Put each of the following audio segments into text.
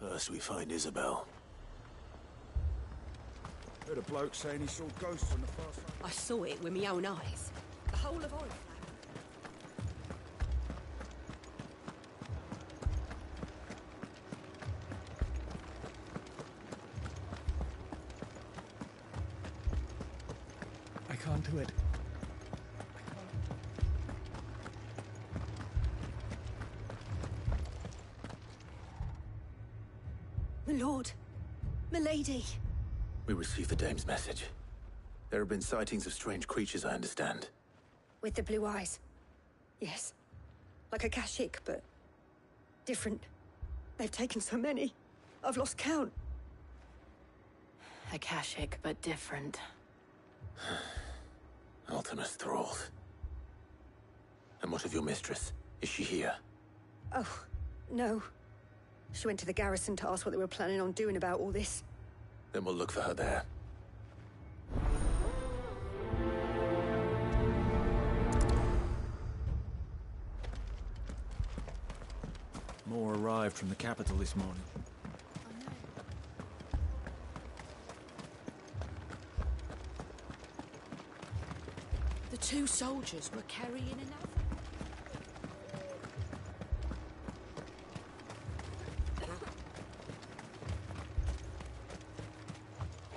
First we find Isabel. Heard a bloke saying he saw ghosts on the far side. I saw it with my own eyes. The whole of Oriflamme. I can't do it. My lord. My lady. We received the dame's message. There have been sightings of strange creatures, I understand. With the blue eyes. Yes. Like a Kashik, but different. They've taken so many. I've lost count. A Kashik, but different. Ultimus thralls. And what of your mistress? Is she here? Oh, no. She went to the garrison to ask what they were planning on doing about all this. Then we'll look for her there. More arrived from the capital this morning. The two soldiers were carrying another.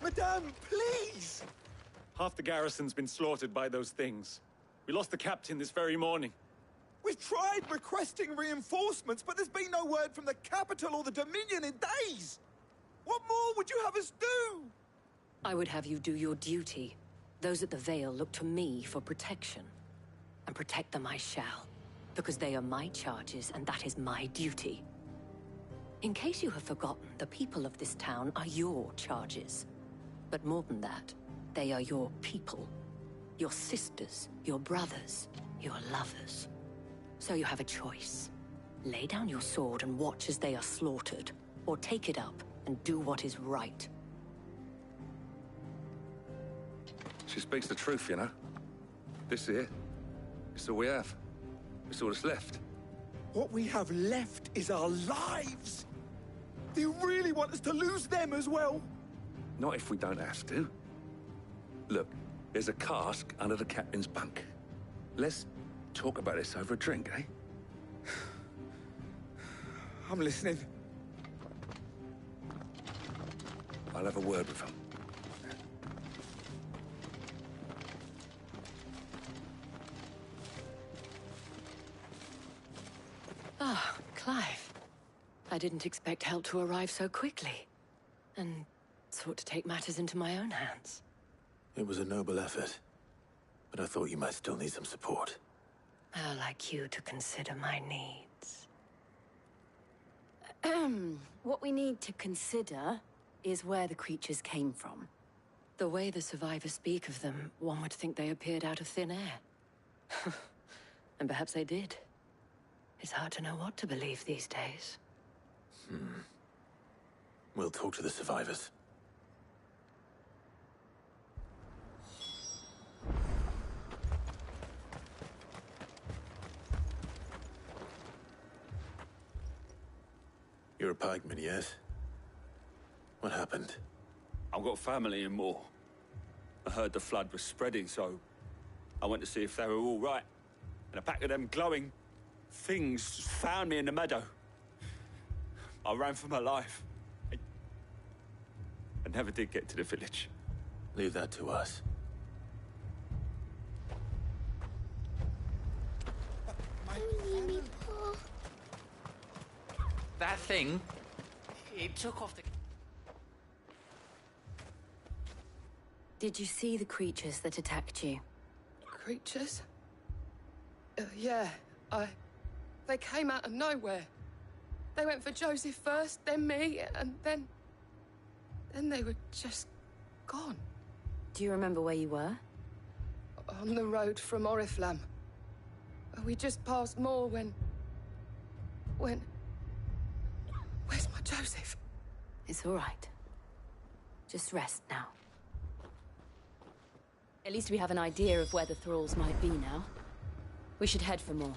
Madame, please! Half the garrison's been slaughtered by those things. We lost the captain this very morning. We've tried requesting reinforcements, but there's been no word from the capital or the Dominion in days! What more would you have us do? I would have you do your duty. Those at the Vale look to me for protection. And protect them I shall. Because they are my charges, and that is my duty. In case you have forgotten, the people of this town are your charges. But more than that, they are your people. Your sisters, your brothers, your lovers. So you have a choice. Lay down your sword and watch as they are slaughtered, or take it up and do what is right. She speaks the truth, you know. This here, it's all we have. It's all that's left. What we have left is our lives! Do you really want us to lose them as well? Not if we don't have to. Look, there's a cask under the captain's bunk. Let's talk about this over a drink, eh? I'm listening. I'll have a word with him. Ah, Clive. I didn't expect help to arrive so quickly. And sought to take matters into my own hands. It was a noble effort, but I thought you might still need some support. I'd like you to consider my needs. What we need to consider is where the creatures came from. The way the survivors speak of them, one would think they appeared out of thin air. And perhaps they did. It's hard to know what to believe these days. We'll talk to the survivors. You're a pikeman, yes? What happened? I've got family in Moor. I heard the flood was spreading, so I went to see if they were all right. And a pack of them glowing things just found me in the meadow. I ran for my life. I never did get to the village. Leave that to us. That thing, it took off the... Did you see the creatures that attacked you? Creatures? Yeah, They came out of nowhere. They went for Joseph first, then me, and then they were just gone. Do you remember where you were? On the road from Oriflamme. We just passed Moor when... Where's my Joseph? It's all right. Just rest now. At least we have an idea of where the thralls might be now. We should head for more.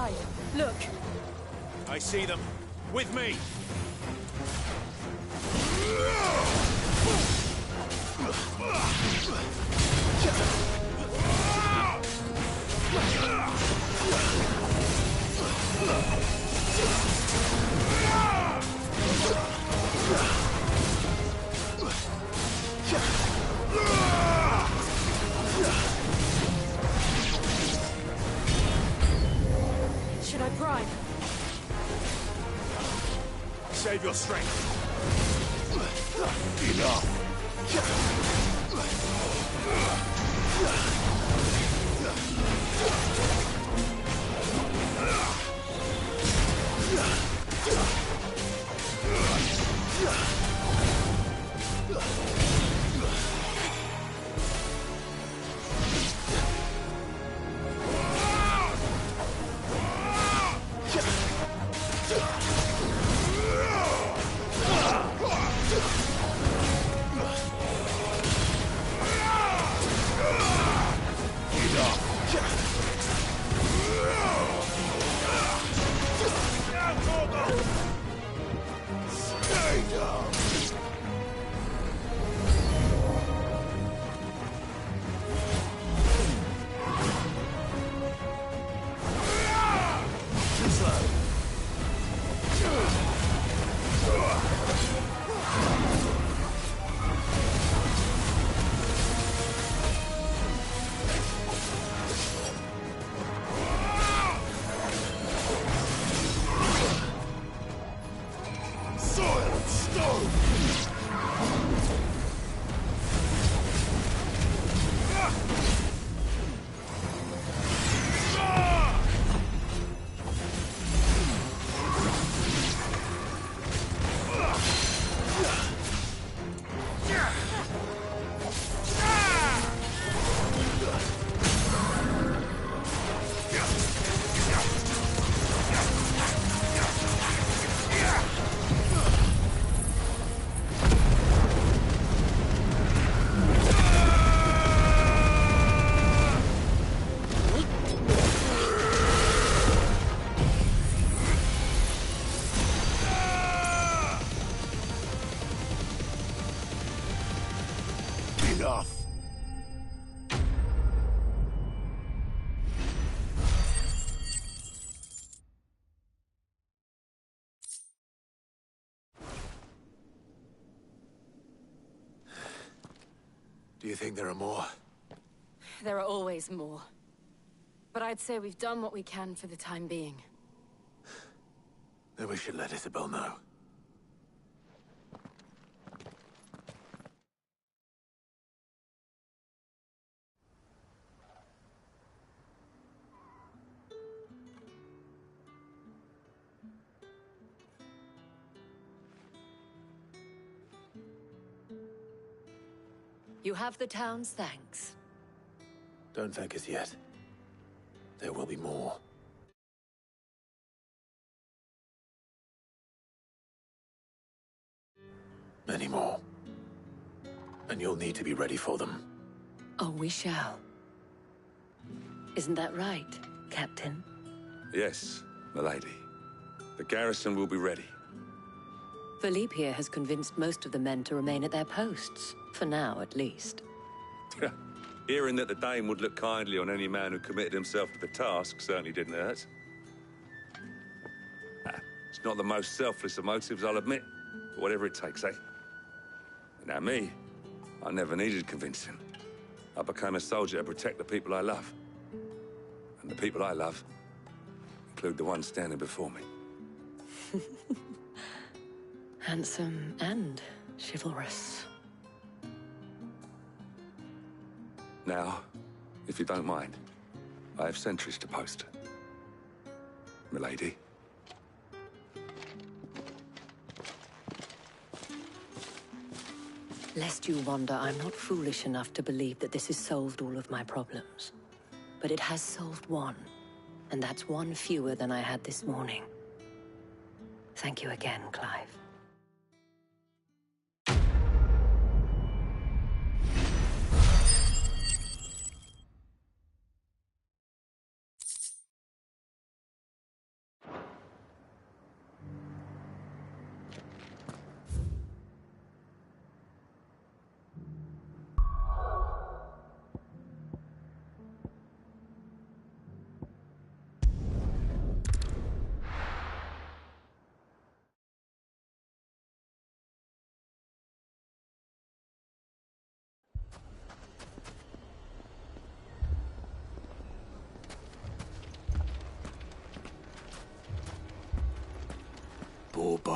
side. Look. I see them. With me! Should I prime? Save your strength. Do you think there are more? There are always more. But I'd say we've done what we can for the time being. Then we should let Isabel know. You have the town's thanks. Don't thank us yet. There will be more. Many more. And you'll need to be ready for them. Oh, we shall. Isn't that right, Captain? Yes, milady. The garrison will be ready. Philippe here has convinced most of the men to remain at their posts. For now, at least. Hearing that the Dame would look kindly on any man who committed himself to the task certainly didn't hurt. It's not the most selfless of motives, I'll admit. But whatever it takes, eh? Now me, I never needed convincing. I became a soldier to protect the people I love. And the people I love include the ones standing before me. Handsome and chivalrous. Now, if you don't mind, I have sentries to post. Milady. Lest you wonder, I'm not foolish enough to believe that this has solved all of my problems. But it has solved one, and that's one fewer than I had this morning. Thank you again, Clive.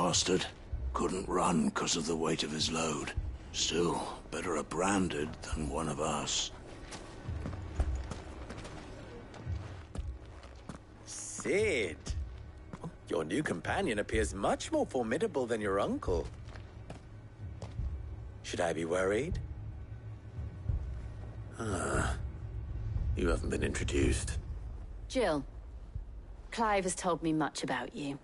bastard. Couldn't run because of the weight of his load. Still, better a branded than one of us. Sid! Your new companion appears much more formidable than your uncle. Should I be worried? You haven't been introduced. Jill, Clive has told me much about you.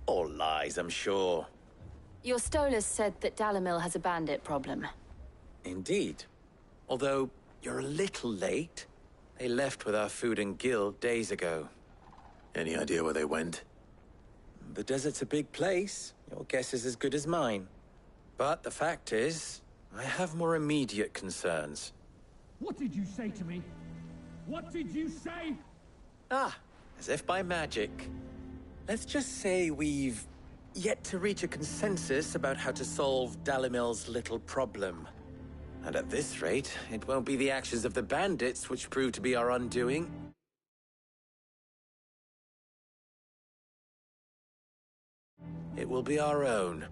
All lies, I'm sure. Your Stolas said that Dalamil has a bandit problem. Indeed. Although, you're a little late. They left with our food and guild days ago. Any idea where they went? The desert's a big place. Your guess is as good as mine. But the fact is, I have more immediate concerns. What did you say to me? What did you say? Ah, as if by magic. Let's just say we've yet to reach a consensus about how to solve Dalimil's little problem. And at this rate, it won't be the actions of the bandits which prove to be our undoing. It will be our own.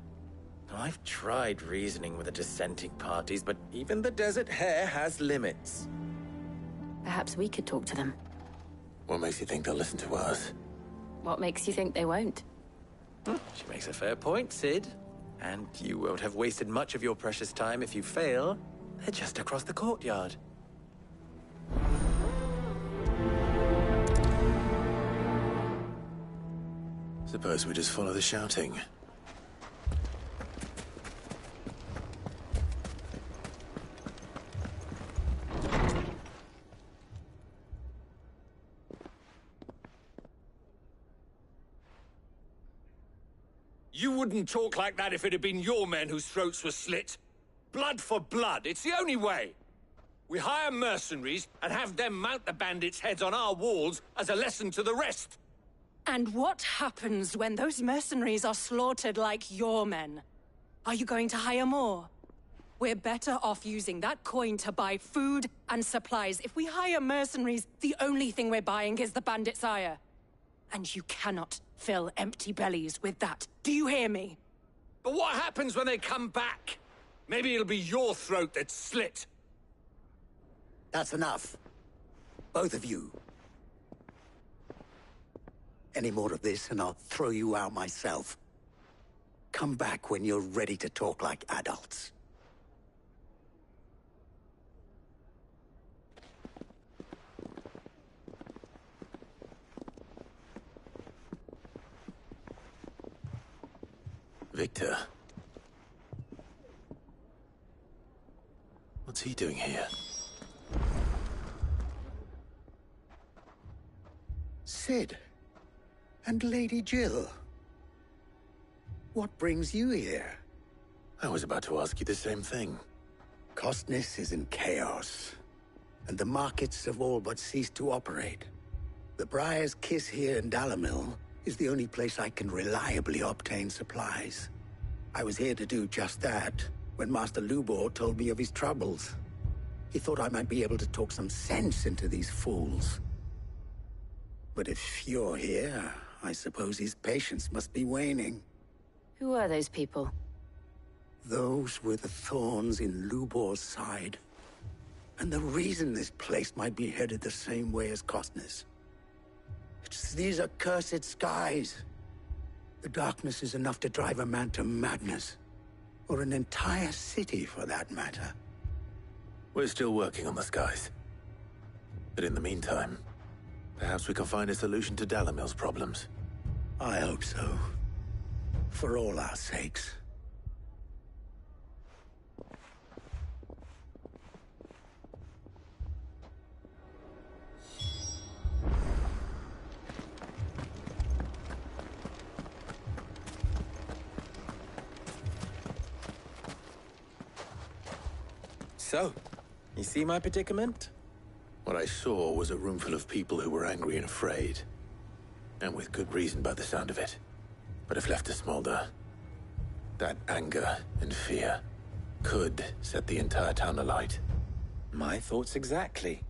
I've tried reasoning with the dissenting parties, but even the Desert Hare has limits. Perhaps we could talk to them. What makes you think they'll listen to us? What makes you think they won't? She makes a fair point, Sid. And you won't have wasted much of your precious time if you fail. They're just across the courtyard. Suppose we just follow the shouting. You wouldn't talk like that if it had been your men whose throats were slit. Blood for blood, it's the only way. We hire mercenaries and have them mount the bandits' heads on our walls as a lesson to the rest. And what happens when those mercenaries are slaughtered like your men? Are you going to hire more? We're better off using that coin to buy food and supplies. If we hire mercenaries, the only thing we're buying is the bandits' ire. And you cannot fill empty bellies with that. Do you hear me? But what happens when they come back? Maybe it'll be your throat that's slit. That's enough. Both of you. Any more of this and I'll throw you out myself. Come back when you're ready to talk like adults. Victor. What's he doing here? Sid. And Lady Jill. What brings you here? I was about to ask you the same thing. Costness is in chaos, and the markets have all but ceased to operate. The Briar's Kiss here in Dalamil is the only place I can reliably obtain supplies. I was here to do just that when Master Lubor told me of his troubles. He thought I might be able to talk some sense into these fools. But if you're here, I suppose his patience must be waning. Who are those people? Those were the thorns in Lubor's side. And the reason this place might be headed the same way as Costness. It's these accursed skies. The darkness is enough to drive a man to madness. Or an entire city, for that matter. We're still working on the skies. But in the meantime, perhaps we can find a solution to Dalamil's problems. I hope so. For all our sakes. So, you see my predicament? What I saw was a room full of people who were angry and afraid. And with good reason by the sound of it. But if left to smolder, that anger and fear could set the entire town alight. My thoughts exactly.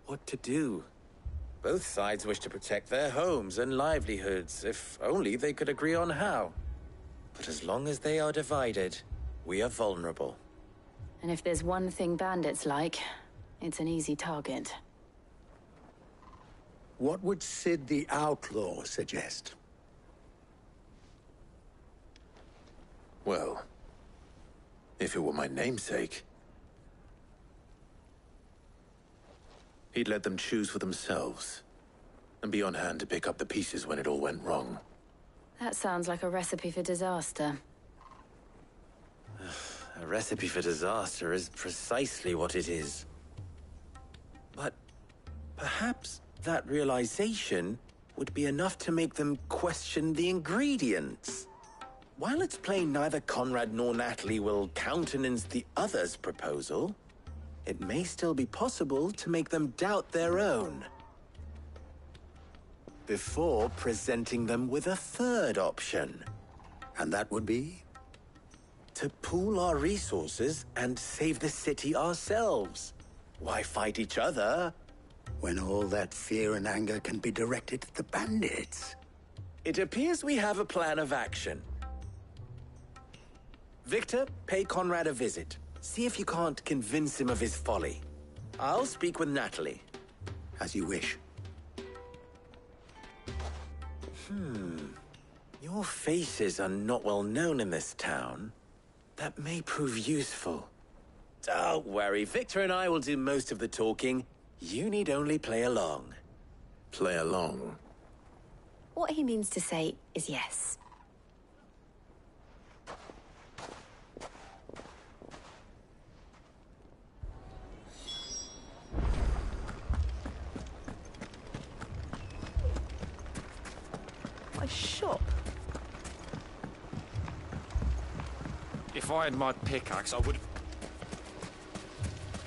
What to do? Both sides wish to protect their homes and livelihoods, if only they could agree on how. But as long as they are divided, we are vulnerable. And if there's one thing bandits like, it's an easy target. What would Sid the Outlaw suggest? Well, if it were my namesake, he'd let them choose for themselves, and be on hand to pick up the pieces when it all went wrong. That sounds like a recipe for disaster. A recipe for disaster is precisely what it is. But perhaps that realization would be enough to make them question the ingredients. While it's plain neither Conrad nor Natalie will countenance the other's proposal, it may still be possible to make them doubt their own, before presenting them with a third option. And that would be? To pool our resources and save the city ourselves. Why fight each other when all that fear and anger can be directed at the bandits? It appears we have a plan of action. Victor, pay Conrad a visit. See if you can't convince him of his folly. I'll speak with Natalie. As you wish. Your faces are not well known in this town. That may prove useful. Don't worry, Victor and I will do most of the talking. You need only play along. Play along? What he means to say is yes. My shop. If I had my pickaxe, I would...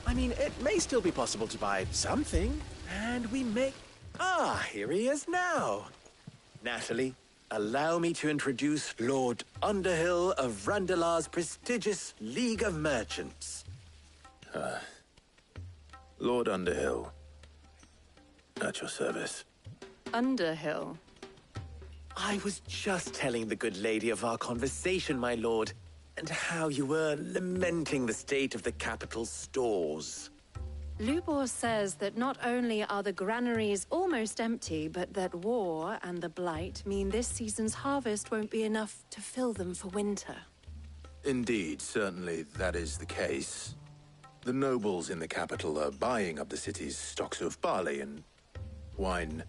I mean, it may still be possible to buy something, and we may... Ah, here he is now. Natalie, allow me to introduce Lord Underhill of Randalar's prestigious League of Merchants. Lord Underhill. At your service. Underhill? I was just telling the good lady of our conversation, my lord, and how you were lamenting the state of the capital's stores. Lubor says that not only are the granaries almost empty, but that war and the Blight mean this season's harvest won't be enough to fill them for winter. Indeed, certainly that is the case. The nobles in the capital are buying up the city's stocks of barley and wine,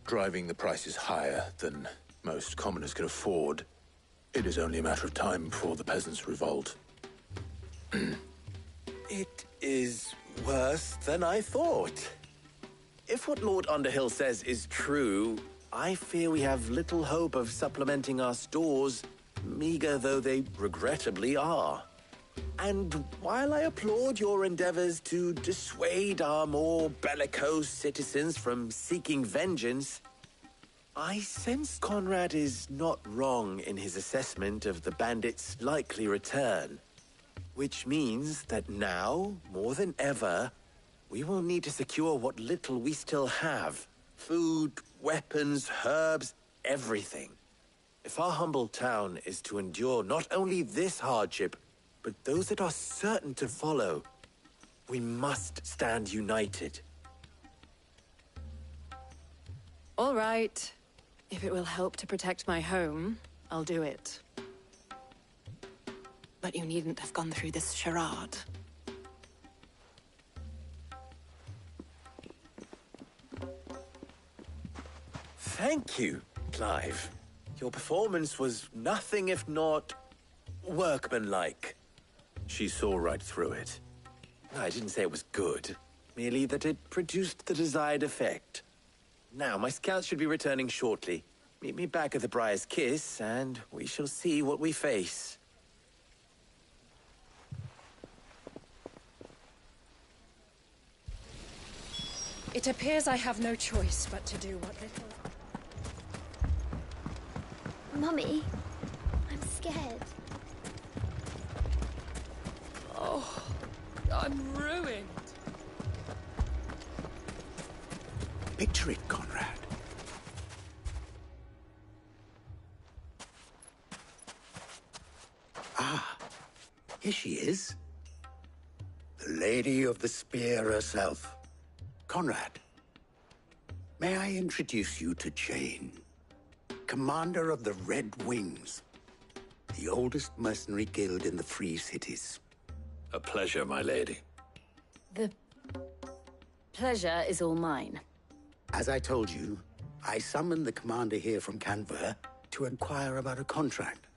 driving the prices higher than most commoners can afford. It is only a matter of time before the peasants revolt. It is worse than I thought. If what Lord Underhill says is true, I fear we have little hope of supplementing our stores, meager though they regrettably are. And while I applaud your endeavors to dissuade our more bellicose citizens from seeking vengeance, I sense Conrad is not wrong in his assessment of the bandits' likely return. Which means that now, more than ever, we will need to secure what little we still have. Food, weapons, herbs, everything. If our humble town is to endure not only this hardship, but those that are certain to follow, we must stand united. All right. If it will help to protect my home, I'll do it. But you needn't have gone through this charade. Thank you, Clive. Your performance was nothing if not workmanlike. She saw right through it. I didn't say it was good, merely that it produced the desired effect. Now, my scouts should be returning shortly. Meet me back at the Briar's Kiss, and we shall see what we face. It appears I have no choice but to do what little... Mummy, I'm scared. Oh, I'm ruined. Picture Picture it, Conrad. Ah, here she is. The Lady of the Spear herself. Conrad, may I introduce you to Jane, commander of the Red Wings, the oldest mercenary guild in the Free Cities. A pleasure, my lady. The pleasure is all mine. As I told you, I summoned the commander here from Canver to inquire about a contract.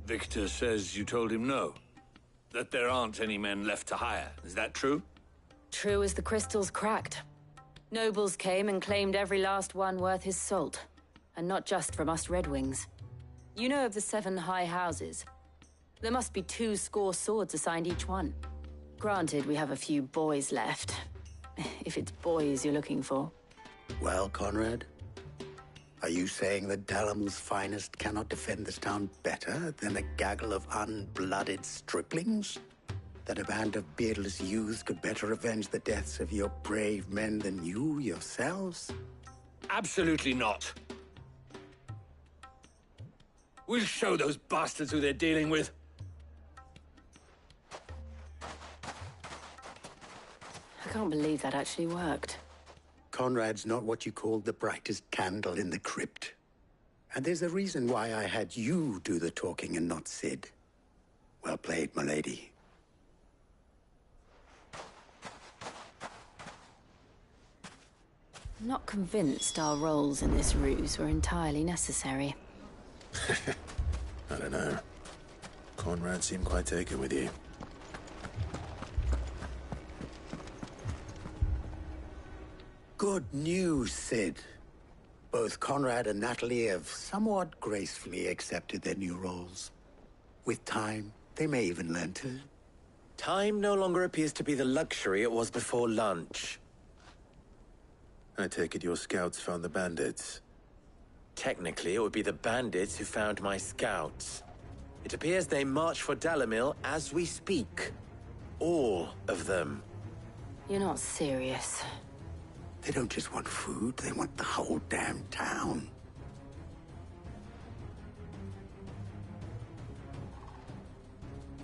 Victor says you told him no. That there aren't any men left to hire. Is that true? True as the crystals cracked. Nobles came and claimed every last one worth his salt. And not just from us Red Wings. You know of the 7 high houses. There must be 2 swords assigned each one. Granted, we have a few boys left. If it's boys you're looking for. Well, Conrad, are you saying that Dalamil's finest cannot defend this town better than a gaggle of unblooded striplings? That a band of beardless youths could better avenge the deaths of your brave men than you yourselves? Absolutely not. We'll show those bastards who they're dealing with. I can't believe that actually worked. Conrad's not what you call the brightest candle in the crypt. And there's a reason why I had you do the talking and not Sid. Well played, my lady. I'm not convinced our roles in this ruse were entirely necessary. I don't know. Conrad seemed quite taken with you. Good news, Sid. Both Conrad and Natalie have somewhat gracefully accepted their new roles. With time, they may even learn to. Time no longer appears to be the luxury it was before lunch. I take it your scouts found the bandits. Technically, it would be the bandits who found my scouts. It appears they march for Dalamil as we speak. All of them. You're not serious. They don't just want food, they want the whole damn town.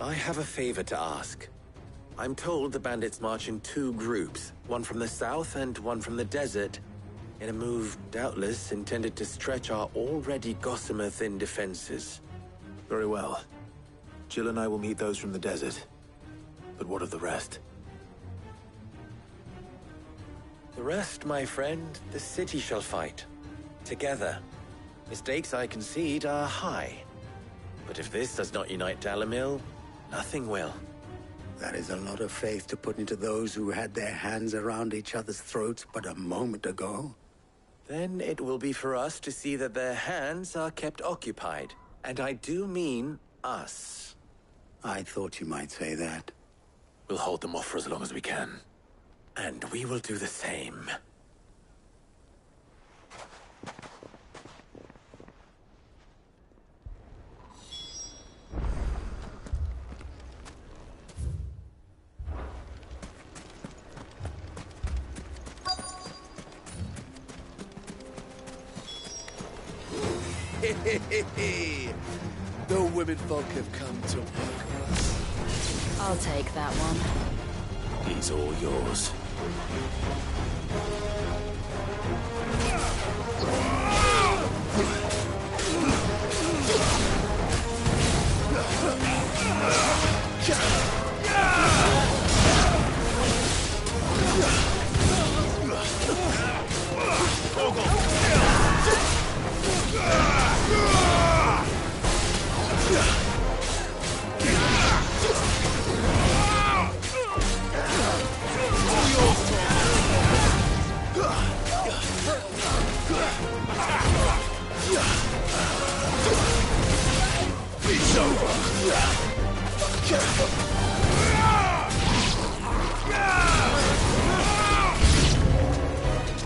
I have a favor to ask. I'm told the bandits march in 2 groups, one from the south and one from the desert, in a move doubtless intended to stretch our already gossamer-thin defenses. Very well. Jill and I will meet those from the desert. But what of the rest? The rest, my friend, the city shall fight. Together. Mistakes, I concede, are high. But if this does not unite Dalamil, nothing will. That is a lot of faith to put into those who had their hands around each other's throats but a moment ago. Then it will be for us to see that their hands are kept occupied. And I do mean us. I thought you might say that. We'll hold them off for as long as we can. And we will do the same. The women folk have come to work. I'll take that one. He's all yours.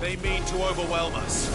They mean to overwhelm us.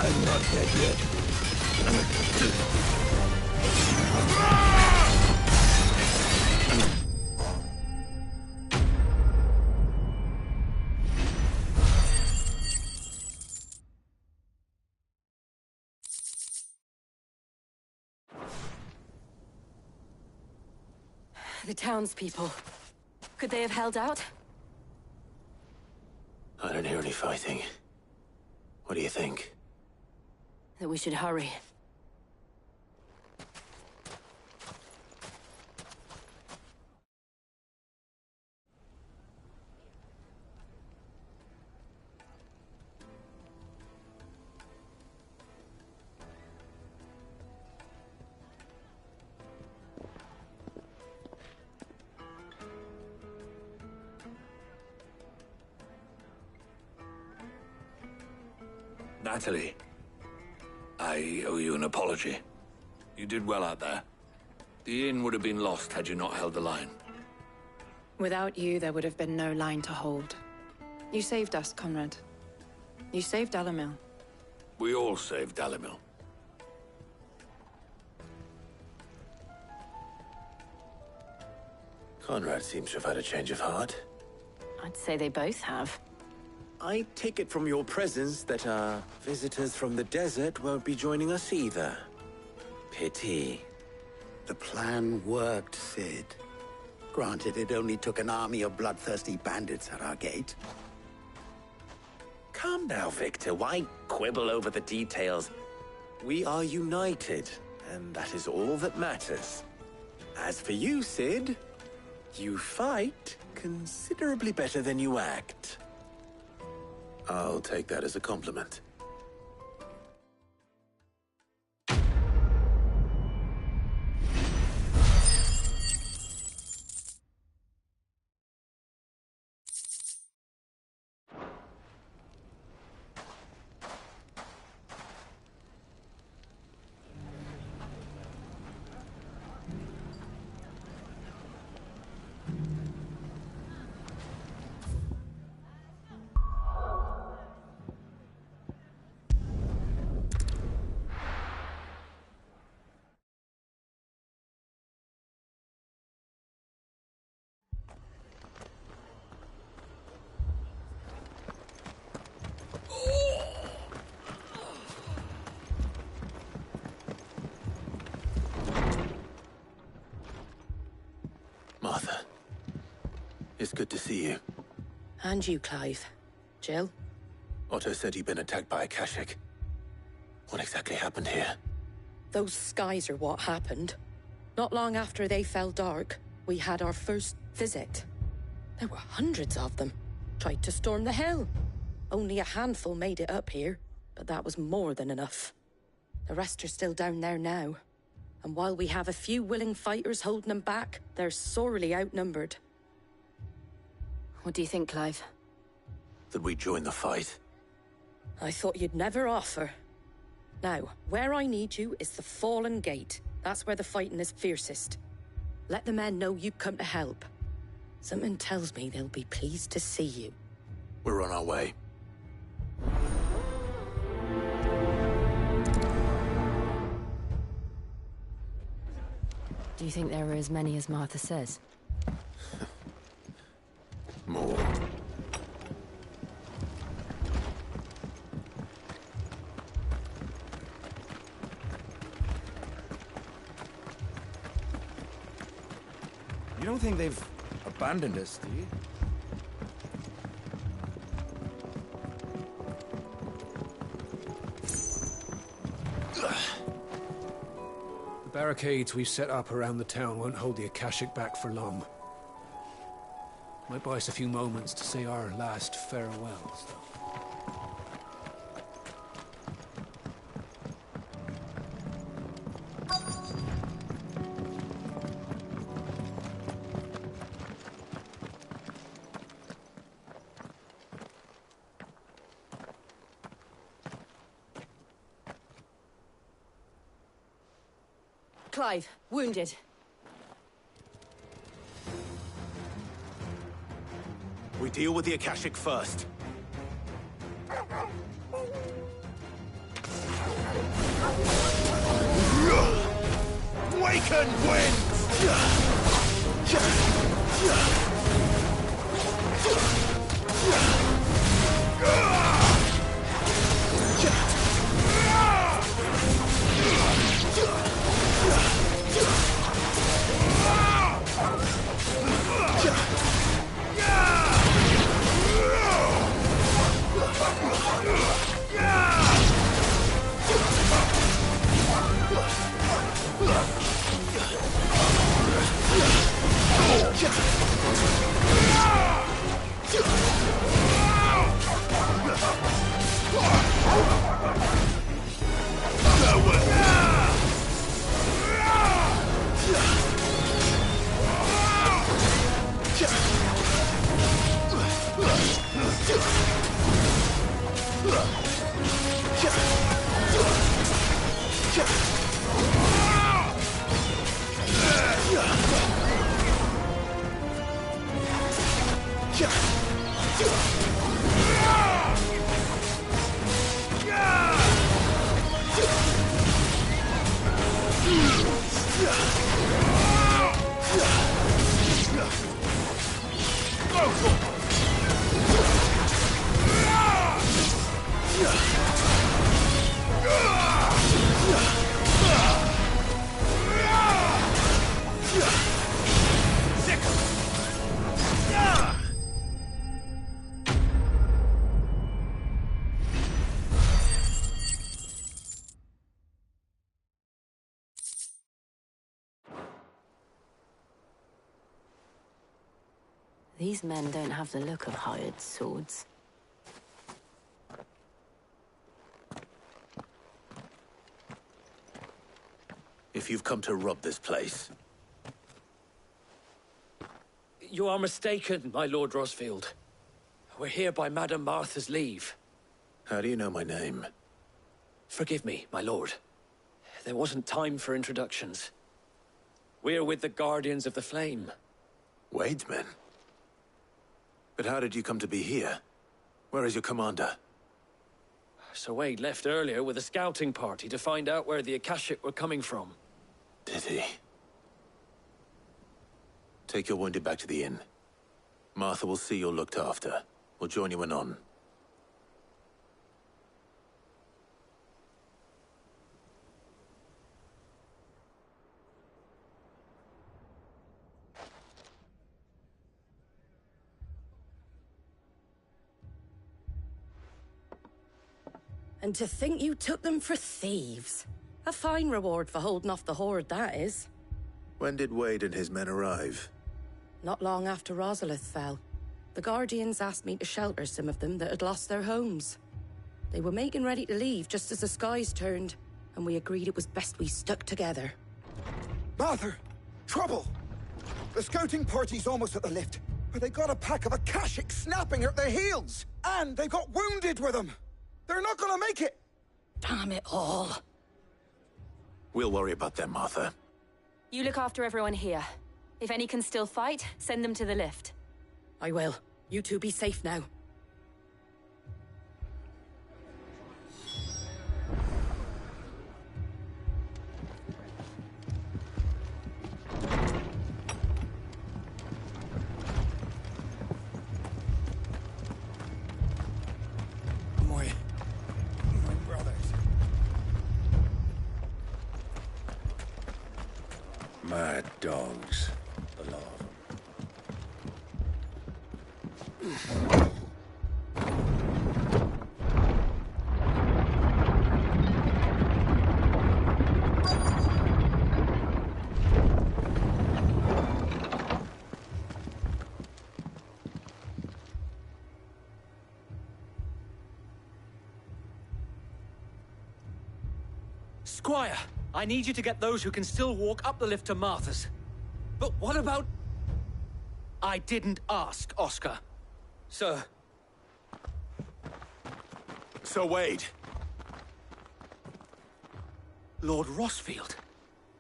I'm not dead yet. The townspeople. Could they have held out? I don't hear any fighting. What do you think? That we should hurry. Natalie, I owe you an apology. You did well out there. The inn would have been lost had you not held the line. Without you, there would have been no line to hold. You saved us, Conrad. You saved Dalimil. We all saved Dalimil. Conrad seems to have had a change of heart. I'd say they both have. I take it from your presence that our visitors from the desert won't be joining us either. Pity. The plan worked, Sid. Granted, it only took an army of bloodthirsty bandits at our gate. Calm now, Victor. Why quibble over the details? We are united, and that is all that matters. As for you, Sid, you fight considerably better than you act. I'll take that as a compliment. Martha, it's good to see you. And you, Clive. Jill? Otto said you'd been attacked by a Kashik. What exactly happened here? Those skies are what happened. Not long after they fell dark, we had our first visit. There were hundreds of them. Tried to storm the hill. Only a handful made it up here, but that was more than enough. The rest are still down there now. And while we have a few willing fighters holding them back, they're sorely outnumbered. What do you think, Clive? That we join the fight? I thought you'd never offer. Now, where I need you is the Fallen Gate. That's where the fighting is fiercest. Let the men know you've come to help. Something tells me they'll be pleased to see you. We're on our way. Do you think there are as many as Martha says? More. You don't think they've abandoned us, do you? The barricades we've set up around the town won't hold the Akashic back for long. Might buy us a few moments to say our last farewells, though. Clive, wounded. We deal with the Akashic first. Waken wind! These men don't have the look of hired swords. If you've come to rob this place, You are mistaken, my Lord Rosfield. We're here by Madame Martha's leave. how do you know my name? Forgive me, my lord. There wasn't time for introductions. We're with the Guardians of the Flame. Wade's men? But how did you come to be here? Where is your commander? Sir Wade left earlier with a scouting party to find out where the Akashic were coming from. Did he? Take your wounded back to the inn. Martha will see you're looked after. We'll join you anon. And to think you took them for thieves. A fine reward for holding off the horde, that is. When did Wade and his men arrive? Not long after Rosalith fell. The Guardians asked me to shelter some of them that had lost their homes. They were making ready to leave just as the skies turned, and we agreed it was best we stuck together. Martha! Trouble! The scouting party's almost at the lift, but they got a pack of Akashic snapping at their heels! And they've got wounded with them! They're not gonna make it! Damn it all. We'll worry about them, Martha. You look after everyone here. If any can still fight, send them to the lift. I will. You two be safe now. My brothers. Mad dogs, the lot of them. Squire, I need you to get those who can still walk up the lift to Martha's. But what about... I didn't ask, Oscar. Sir. Sir Wade. Lord Rossfield.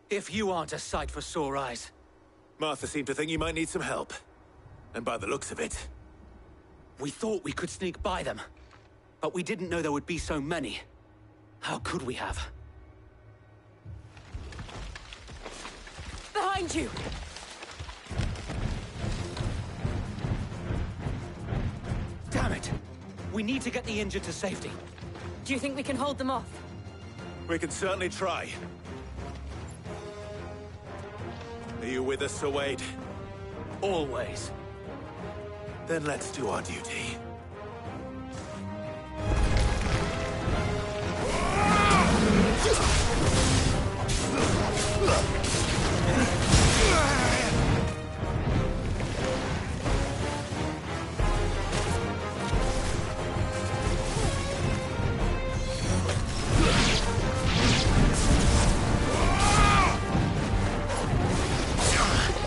If you aren't a sight for sore eyes. Martha seemed to think you might need some help. And by the looks of it... We thought we could sneak by them. But we didn't know there would be so many. How could we have? Behind you! Damn it! We need to get the injured to safety. Do you think we can hold them off? We can certainly try. Are you with us, Sir Wade? Always. Then let's do our duty.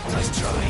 Let's try.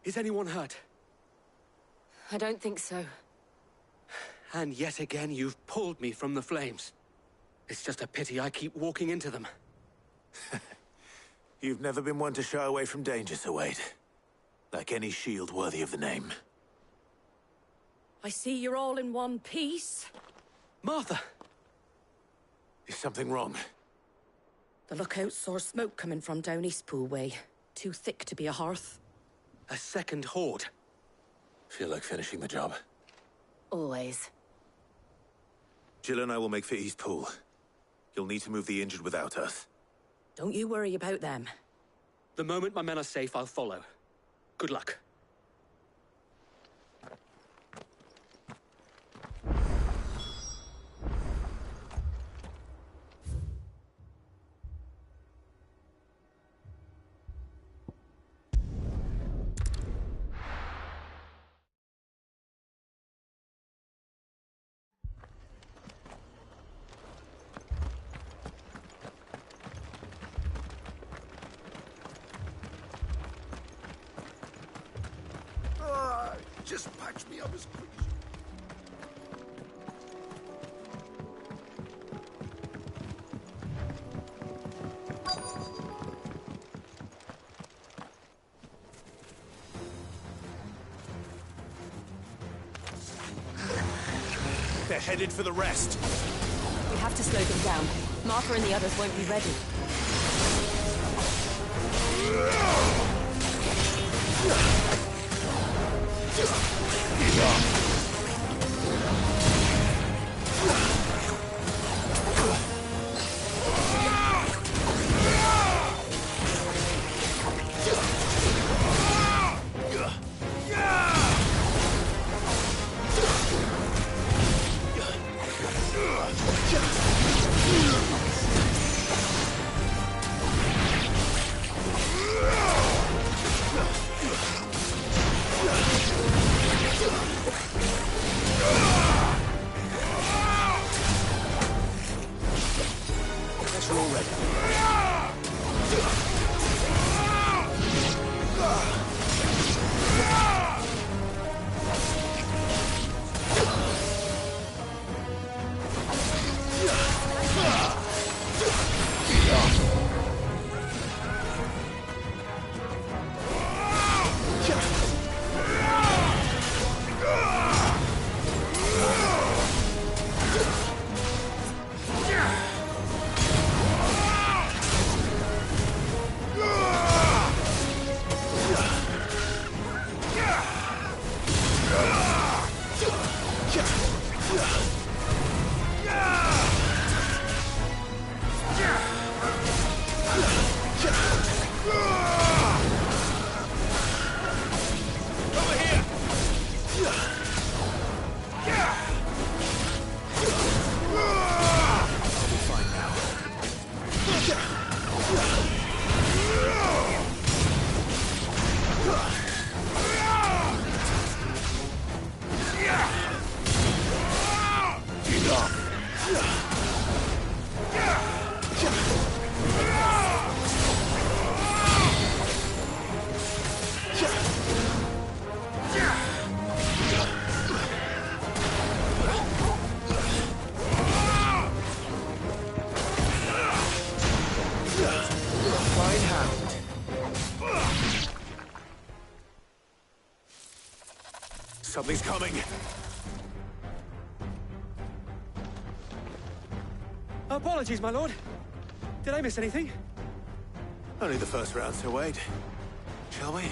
Is anyone hurt? I don't think so. And yet again, you've pulled me from the flames. It's just a pity I keep walking into them. You've never been one to shy away from danger, Sir Wade. Like any shield worthy of the name. I see you're all in one piece. Martha! Is something wrong? The lookout saw smoke coming from down Eastpool way. Too thick to be a hearth. A second horde. Feel like finishing the job? Always. Jill and I will make for Eastpool. You'll need to move the injured without us. Don't you worry about them. The moment my men are safe, I'll follow. Good luck. Just patch me up as quick They're headed for the rest. We have to slow them down. Martha and the others won't be ready. Something's coming. Apologies, my lord. Did I miss anything? Only the first round, so wait. Shall we?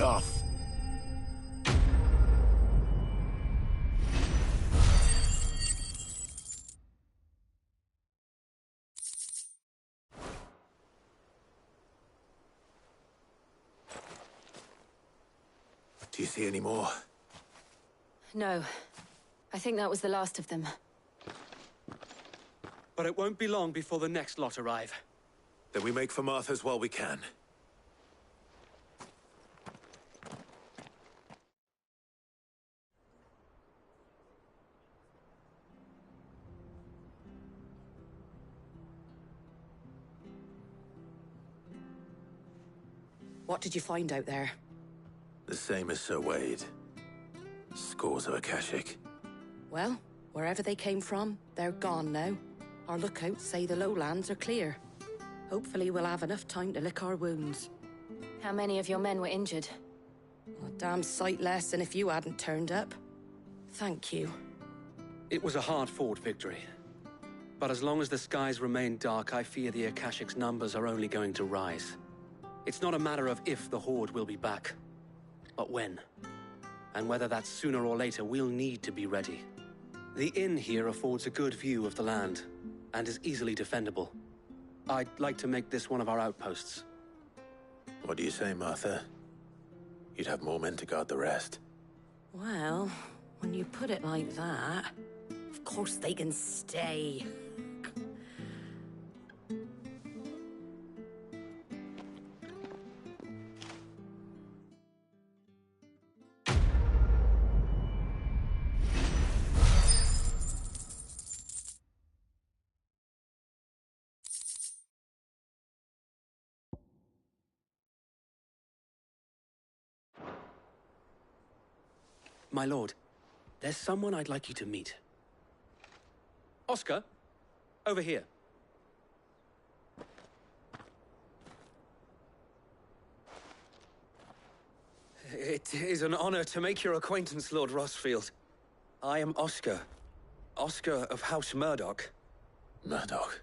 enough. Do you see any more? No. I think that was the last of them. But it won't be long before the next lot arrive. Then we make for Martha's while we can. What did you find out there? The same as Sir Wade. Scores of Akashic. Well, wherever they came from, they're gone now. Our lookouts say the lowlands are clear. Hopefully we'll have enough time to lick our wounds. How many of your men were injured? A damn sight less than if you hadn't turned up. Thank you. It was a hard-fought victory. But as long as the skies remain dark, I fear the Akashic's numbers are only going to rise. It's not a matter of if the Horde will be back, but when. And whether that's sooner or later, we'll need to be ready. The inn here affords a good view of the land, and is easily defendable. I'd like to make this one of our outposts. What do you say, Martha? You'd have more men to guard the rest. Well, when you put it like that, of course they can stay. My lord, there's someone I'd like you to meet. Oscar, over here. It is an honor to make your acquaintance, Lord Rossfield. I am Oscar. Oscar of House Murdoch. Murdoch?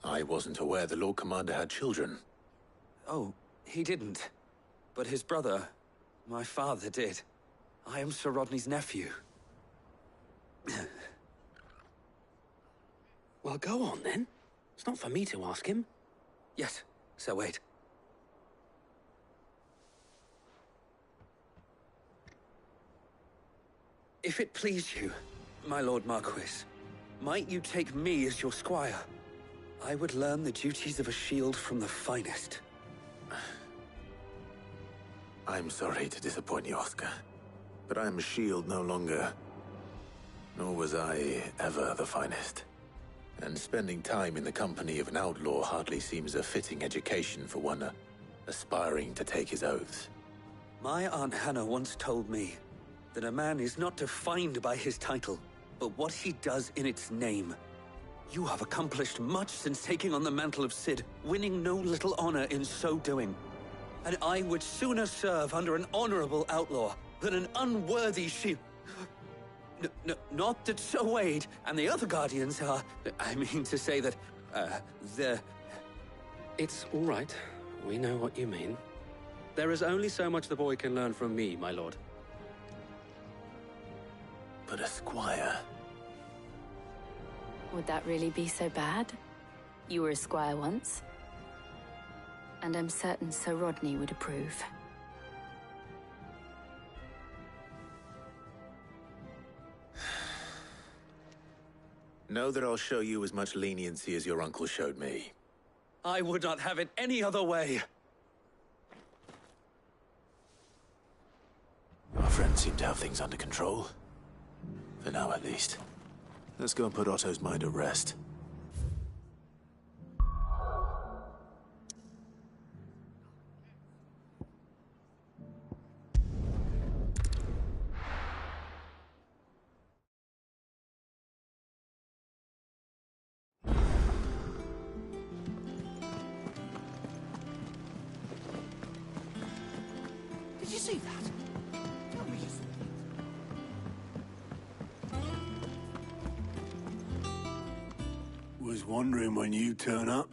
I wasn't aware the Lord Commander had children. Oh, he didn't. But his brother, my father, did. I am Sir Rodney's nephew. Well, go on then. It's not for me to ask him. Yes, Sir Wade. If it please you, my Lord Marquis, might you take me as your squire? I would learn the duties of a shield from the finest. I'm sorry to disappoint you, Oscar, but I'm a shield no longer. Nor was I ever the finest. And spending time in the company of an outlaw hardly seems a fitting education for one aspiring to take his oaths. My Aunt Hannah once told me that a man is not defined by his title, but what he does in its name. You have accomplished much since taking on the mantle of Cid, winning no little honor in so doing. And I would sooner serve under an honorable outlaw than an unworthy shield. Not that Sir Wade and the other Guardians are... I mean to say that, they're... It's all right. We know what you mean. There is only so much the boy can learn from me, my lord. But a squire... Would that really be so bad? You were a squire once. And I'm certain Sir Rodney would approve. Know that I'll show you as much leniency as your uncle showed me. I would not have it any other way. Our friends seem to have things under control. For now, at least. Let's go and put Otto's mind at rest. Did you see that? Tell me you saw Was wondering when you turn up.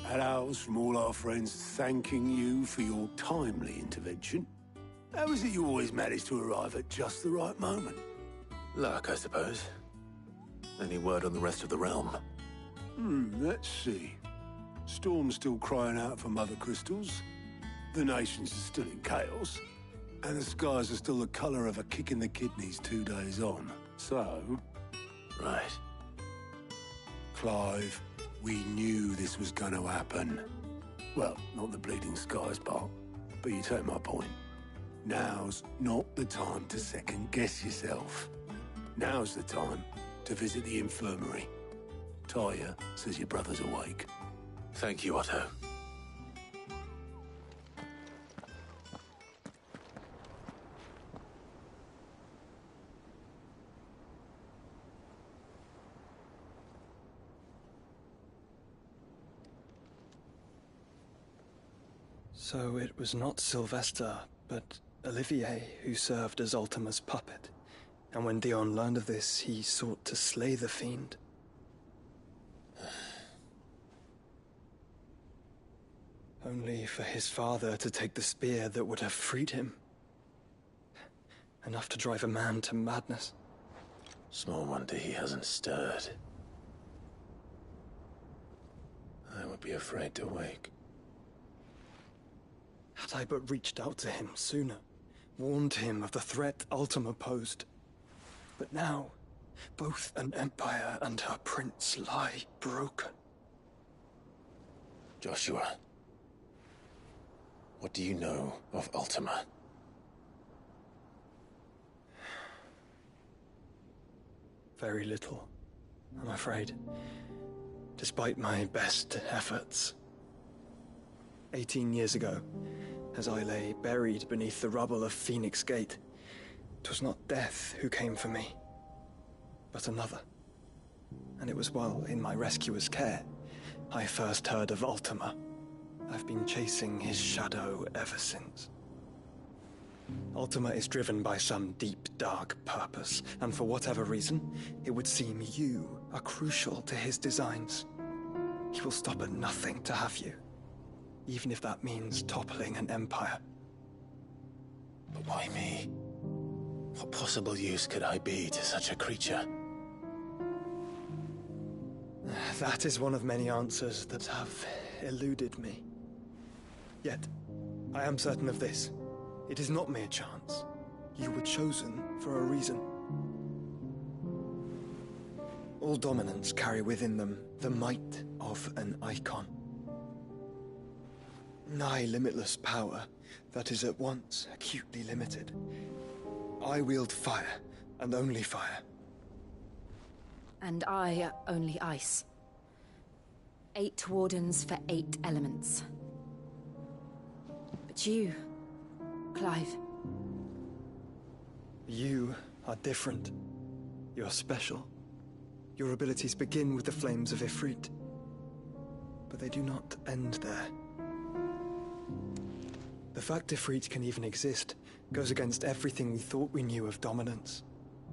Had owls from all our friends thanking you for your timely intervention. How is it you always manage to arrive at just the right moment? Luck, I suppose. Any word on the rest of the realm? Let's see. Storm's still crying out for Mother Crystals. The nations are still in chaos. And the skies are still the colour of a kick in the kidneys 2 days on. So... Right. Clive, we knew this was going to happen. Well, not the bleeding skies part, but you take my point. Now's not the time to second-guess yourself. Now's the time to visit the infirmary. Talia says your brother's awake. Thank you, Otto. So it was not Sylvester, but Olivier who served as Ultima's puppet. And when Dion learned of this, he sought to slay the fiend. Only for his father to take the spear that would have freed him. Enough to drive a man to madness. Small wonder he hasn't stirred. I would be afraid to wake. Had I but reached out to him sooner, warned him of the threat Ultima posed. But now, both an empire and her prince lie broken. Joshua, what do you know of Ultima? Very little, I'm afraid. Despite my best efforts. 18 years ago, as I lay buried beneath the rubble of Phoenix Gate, 'twas not death who came for me, but another. And it was while in my rescuer's care, I first heard of Ultima. I've been chasing his shadow ever since. Ultima is driven by some deep, dark purpose, and for whatever reason, it would seem you are crucial to his designs. He will stop at nothing to have you, even if that means toppling an empire. But why me? What possible use could I be to such a creature? That is one of many answers that have eluded me. Yet, I am certain of this. It is not mere chance. You were chosen for a reason. All dominants carry within them the might of an icon. Nigh limitless power that is at once acutely limited. I wield fire, and only fire. And I only ice. 8 wardens for 8 elements. But you, Clive. You are different. You're special. Your abilities begin with the flames of Ifrit. But they do not end there. The fact Ifrit can even exist goes against everything we thought we knew of dominance.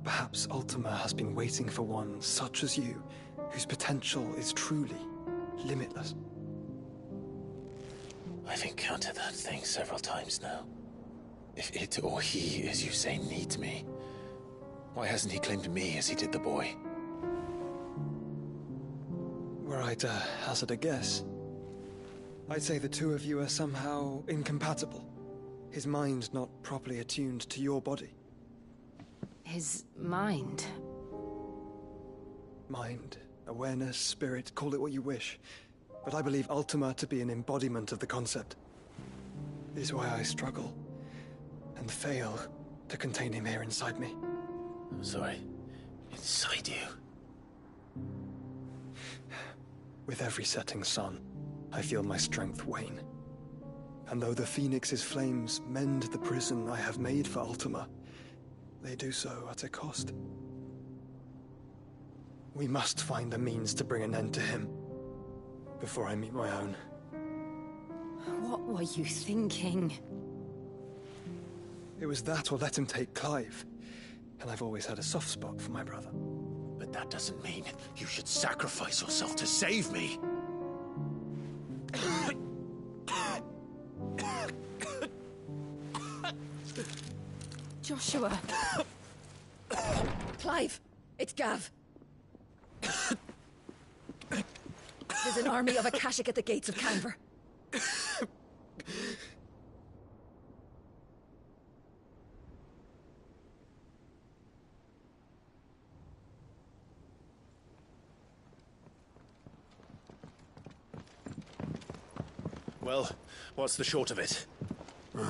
Perhaps Ultima has been waiting for one such as you, whose potential is truly limitless. I've encountered that thing several times now. If it or he, as you say, needs me, why hasn't he claimed me as he did the boy? Were I to hazard a guess, I'd say the two of you are somehow incompatible. His mind not properly attuned to your body. His mind? Mind, awareness, spirit, call it what you wish. But I believe Ultima to be an embodiment of the concept. It is why I struggle and fail to contain him here inside me. I'm sorry. Inside you? With every setting sun, I feel my strength wane. And though the Phoenix's flames mend the prison I have made for Ultima, they do so at a cost. We must find a means to bring an end to him before I meet my own. What were you thinking? It was that or let him take Clive. And I've always had a soft spot for my brother. But that doesn't mean you should sacrifice yourself to save me. Joshua. Clive, it's Gav. There's an army of Akashic at the gates of Canver. Well, what's the short of it?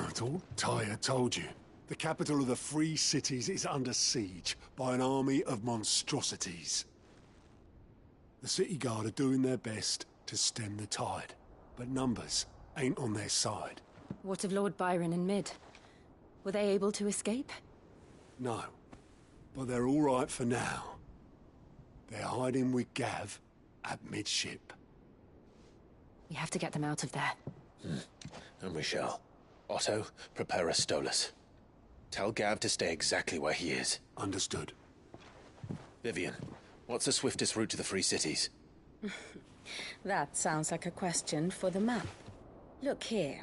It's all Tyre told you. The capital of the Free Cities is under siege by an army of monstrosities. The city guard are doing their best to stem the tide, but numbers ain't on their side. What of Lord Byron and Mid? Were they able to escape? No, but they're all right for now. They're hiding with Gav at midship. We have to get them out of there. And we shall. Otto, prepare a Stolas. Tell Gav to stay exactly where he is. Understood. Vivian, what's the swiftest route to the Free Cities? That sounds like a question for the map. Look here.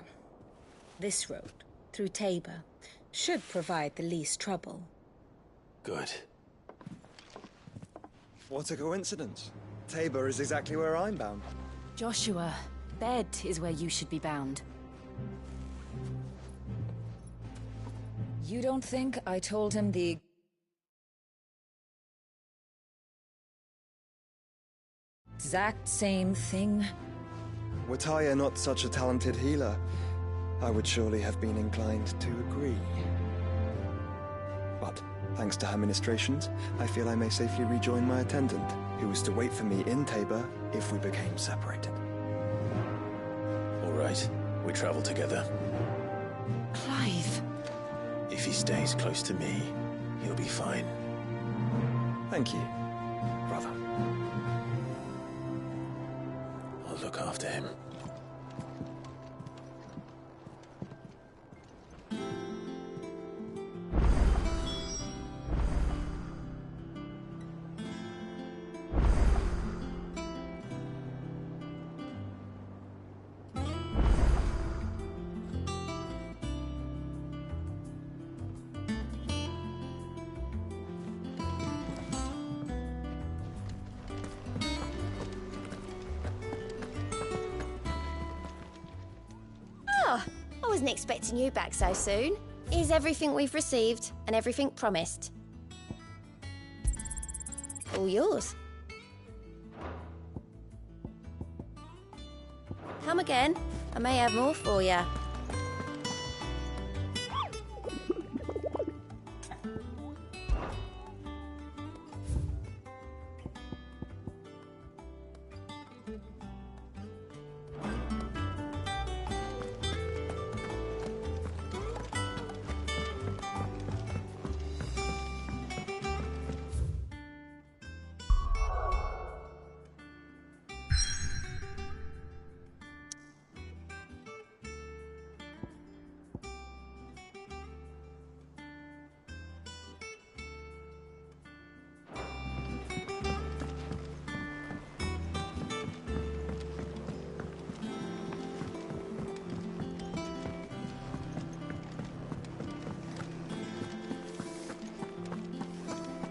This road, through Tabor, should provide the least trouble. Good. What a coincidence. Tabor is exactly where I'm bound. Joshua, Bed is where you should be bound. You don't think I told him the exact same thing? Were Taya not such a talented healer, I would surely have been inclined to agree. But, thanks to her ministrations, I feel I may safely rejoin my attendant, who was to wait for me in Tabor if we became separated. All right, we travel together. Clive. If he stays close to me, he'll be fine. Thank you, brother. I'll look after him. I wasn't expecting you back so soon. Here's everything we've received and everything promised. All yours. Come again. I may have more for you.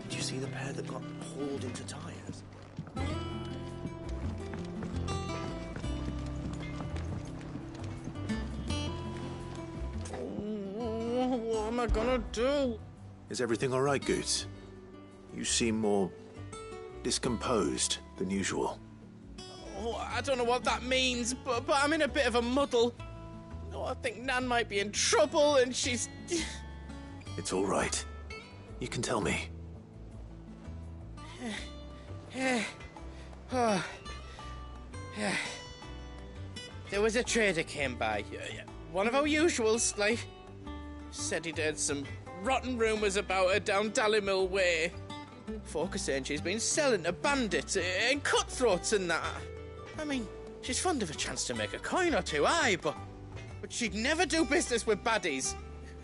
Did you see the pair that got hauled into tires? What am I gonna do? Is everything all right, Goots? You seem more discomposed than usual. Oh, I don't know what that means, but I'm in a bit of a muddle. Oh, I think Nan might be in trouble, and she's... It's all right. You can tell me. There was a trader came by. One of our usuals, like. Said he'd heard some rotten rumours about her down Dallimil Way. Folk are saying she's been selling to bandits and cutthroats and that. I mean, she's fond of a chance to make a coin or two, aye, but she'd never do business with baddies.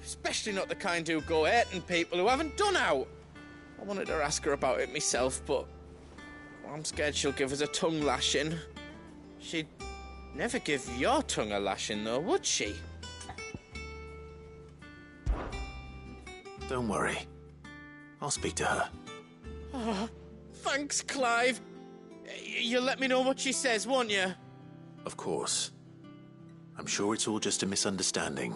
Especially not the kind who go hurting people who haven't done out. I wanted to ask her about it myself, but I'm scared she'll give us a tongue lashing. She'd never give your tongue a lashing, though, would she? Don't worry. I'll speak to her. Oh, thanks, Clive. You'll let me know what she says, won't you? Of course. I'm sure it's all just a misunderstanding.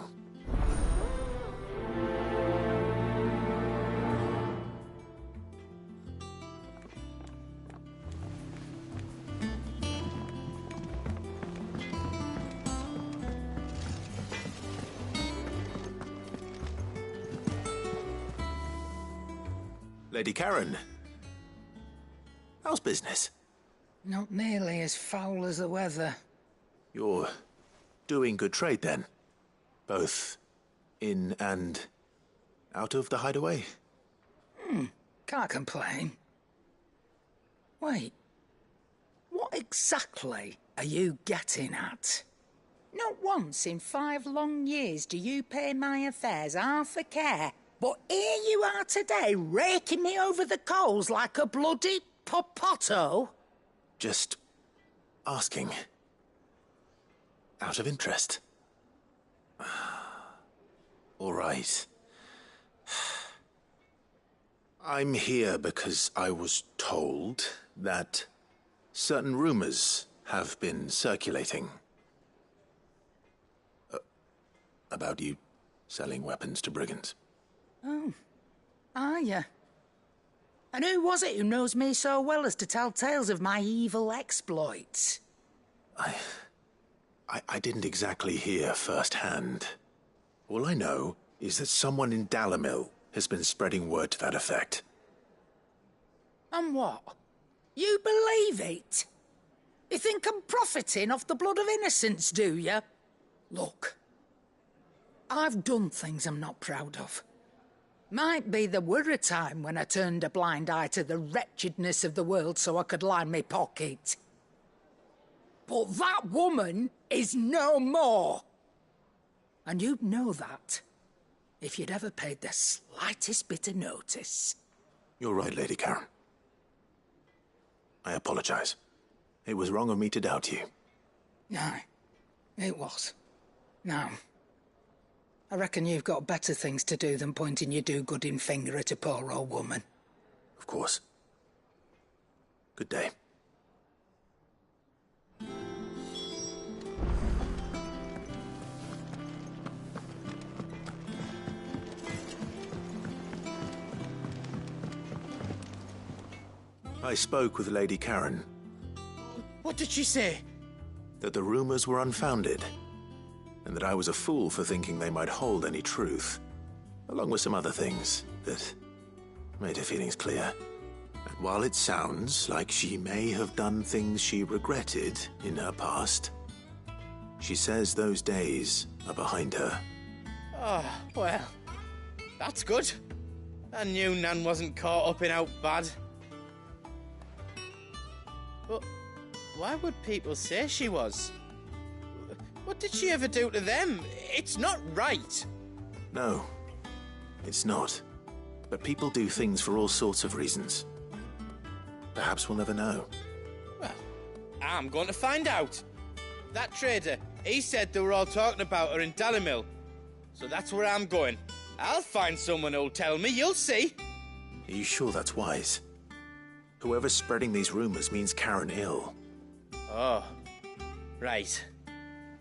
Lady Karen, how's business? Not nearly as foul as the weather. You're doing good trade, then? Both in and out of the hideaway? Can't complain. Wait. What exactly are you getting at? Not once in 5 long years do you pay my affairs half a care. But here you are today, raking me over the coals like a bloody popoto. Just asking. Out of interest. All right. I'm here because I was told that certain rumors have been circulating. About you selling weapons to brigands. Oh, are you? And who was it who knows me so well as to tell tales of my evil exploits? I didn't exactly hear firsthand. All I know is that someone in Dalimil has been spreading word to that effect. And what? You believe it? You think I'm profiting off the blood of innocents, do you? Look, I've done things I'm not proud of. Might be there were a time when I turned a blind eye to the wretchedness of the world so I could line my pocket. But that woman is no more. And you'd know that if you'd ever paid the slightest bit of notice. You're right, Lady Karen. I apologize. It was wrong of me to doubt you. Aye, it was. Now, I reckon you've got better things to do than pointing your do-gooding finger at a poor old woman. Of course. Good day. I spoke with Lady Karen. What did she say? That the rumors were unfounded, and that I was a fool for thinking they might hold any truth, along with some other things that made her feelings clear. And while it sounds like she may have done things she regretted in her past, she says those days are behind her. Oh, well, that's good. I knew Nan wasn't caught up in out bad. But why would people say she was? What did she ever do to them? It's not right. No, it's not. But people do things for all sorts of reasons. Perhaps we'll never know. Well, I'm going to find out. That trader, he said they were all talking about her in Dalimil. So that's where I'm going. I'll find someone who'll tell me, you'll see. Are you sure that's wise? Whoever's spreading these rumors means Karen ill. Oh, right.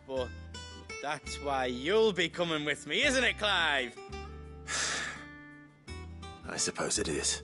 But that's why you'll be coming with me, isn't it, Clive? I suppose it is.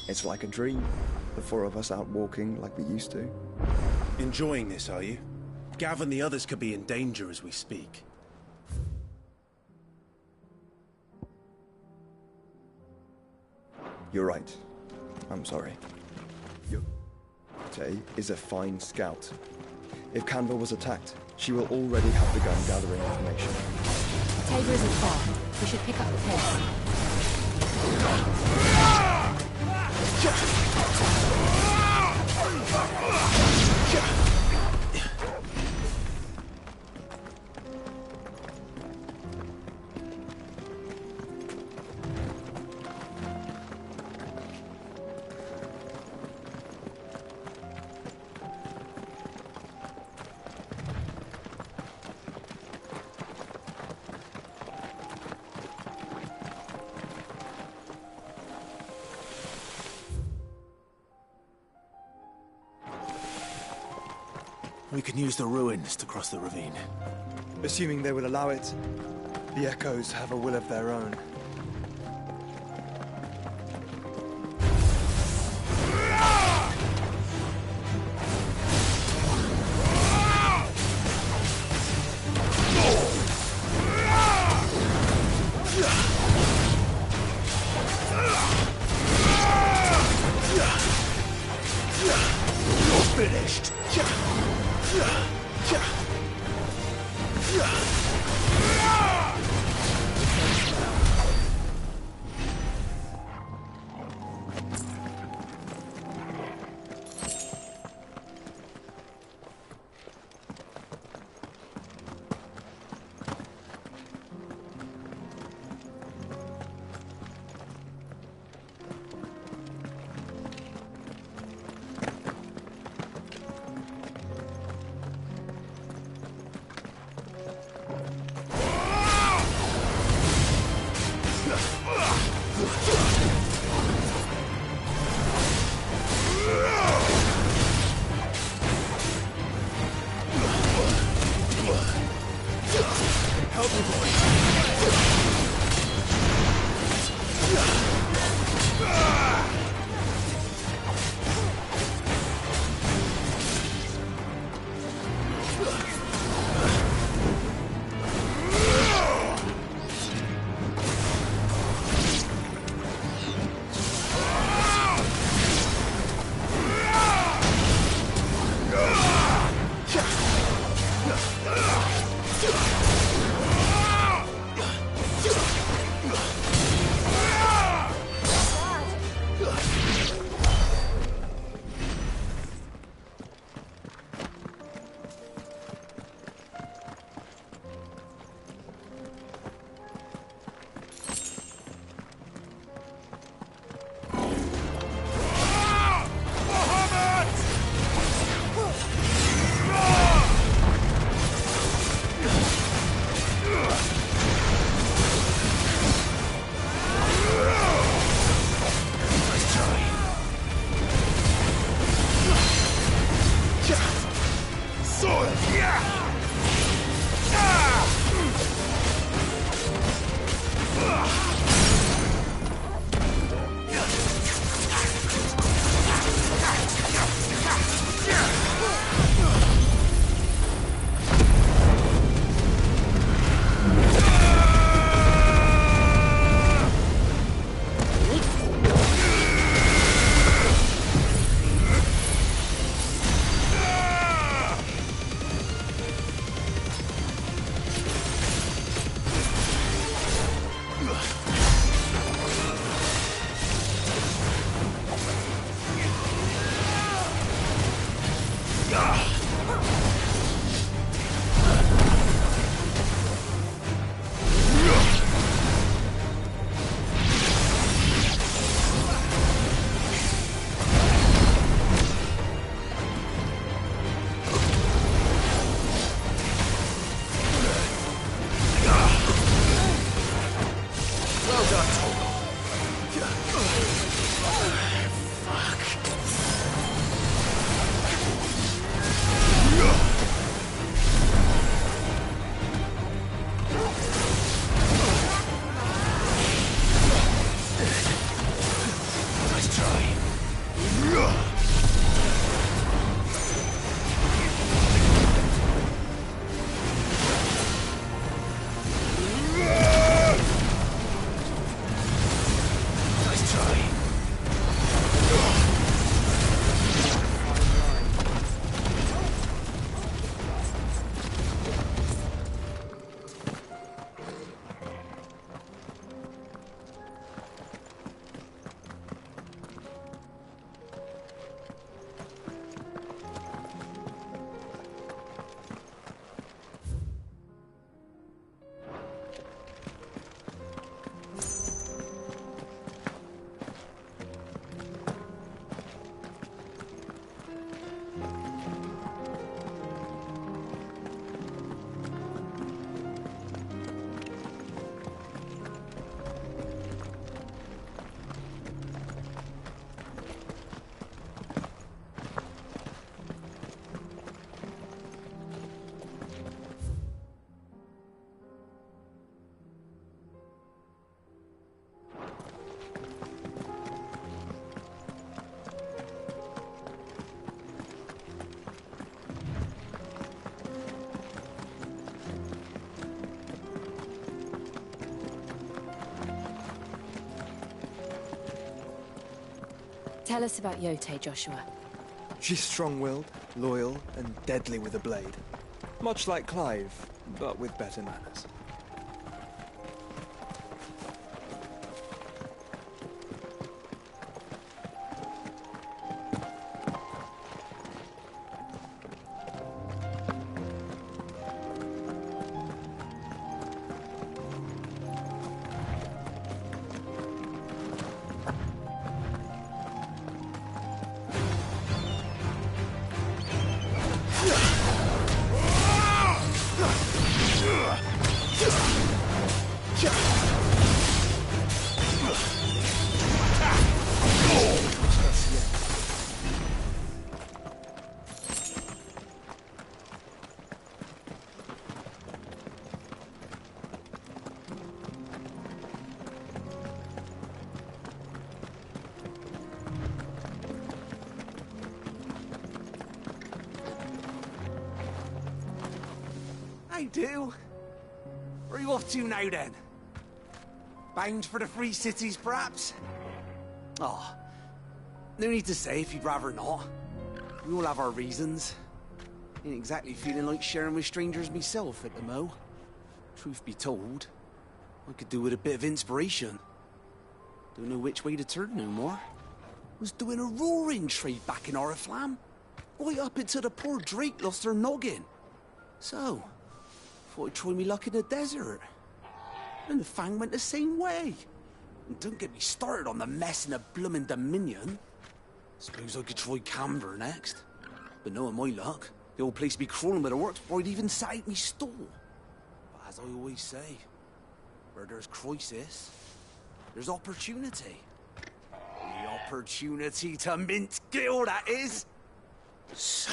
It's like a dream. The 4 of us out walking like we used to. Enjoying this, are you? Gav and the others could be in danger as we speak. You're right. I'm sorry. forte is a fine scout. If Canva was attacked, she will already have begun gathering information. Tabor isn't far. We should pick up the pace. We can use the ruins to cross the ravine. Assuming they will allow it, the Echoes have a will of their own. Finished! Tell us about Yote, Joshua. She's strong-willed, loyal, and deadly with a blade. Much like Clive, but with better manners. I do. Where are you off to now, then? Bound for the Free Cities, perhaps? Oh, no need to say if you'd rather not. We all have our reasons. Ain't exactly feeling like sharing with strangers myself at the mo. Truth be told, I could do with a bit of inspiration. Don't know which way to turn no more. Was doing a roaring trade back in Oriflamme. Right up until the poor Drake lost her noggin. So, thought I'd try me luck in the desert. And the Fang went the same way. And don't get me started on the mess in the bloomin' Dominion. Suppose I could try Canberra next. But knowing my luck, the old place would be crawling with the works before I'd even set out me stall. But as I always say, where there's crisis, there's opportunity. The opportunity to mint Gil, that is. So...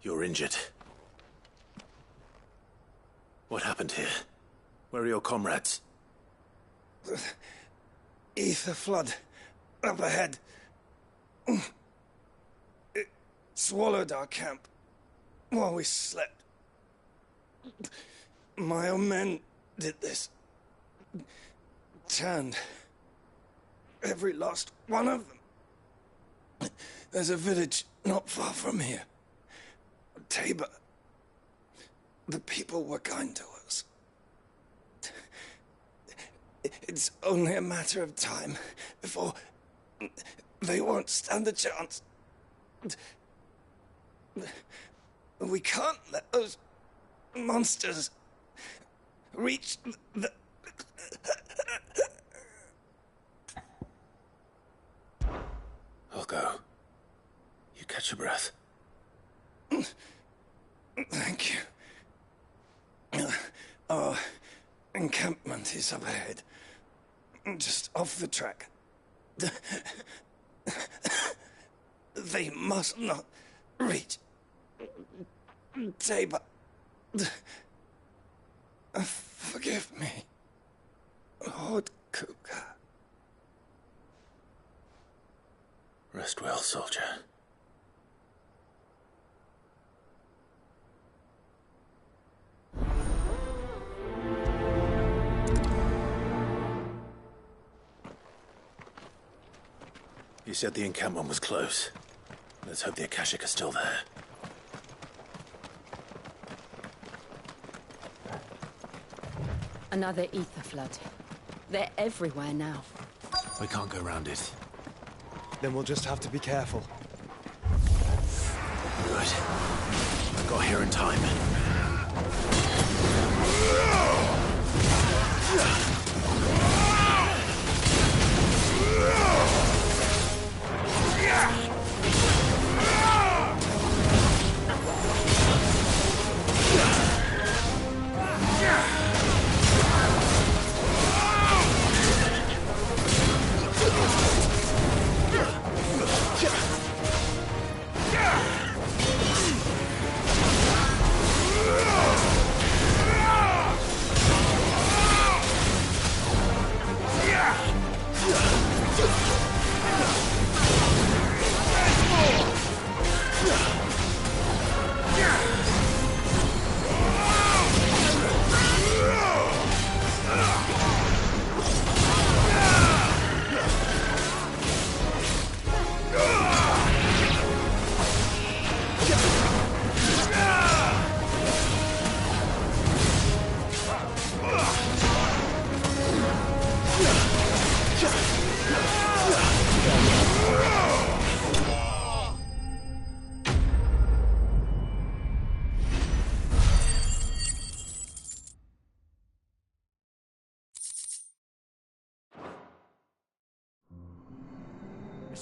You're injured. What happened here? Where are your comrades? Ether flood. Up ahead. It swallowed our camp while we slept. My own men did this. Turned every last one of them. There's a village not far from here. Tabor. The people were kind to us. It's only a matter of time before they won't stand a chance. We can't let those monsters reach the... I'll go. You catch your breath. Thank you. Our encampment is up ahead. Just off the track. They must not reach Tabor. Forgive me, Lord Kuka. Rest well, soldier. You said the encampment was close. Let's hope the Akashic are still there. Another ether flood. They're everywhere now. We can't go round it. Then we'll just have to be careful. Good. I got here in time.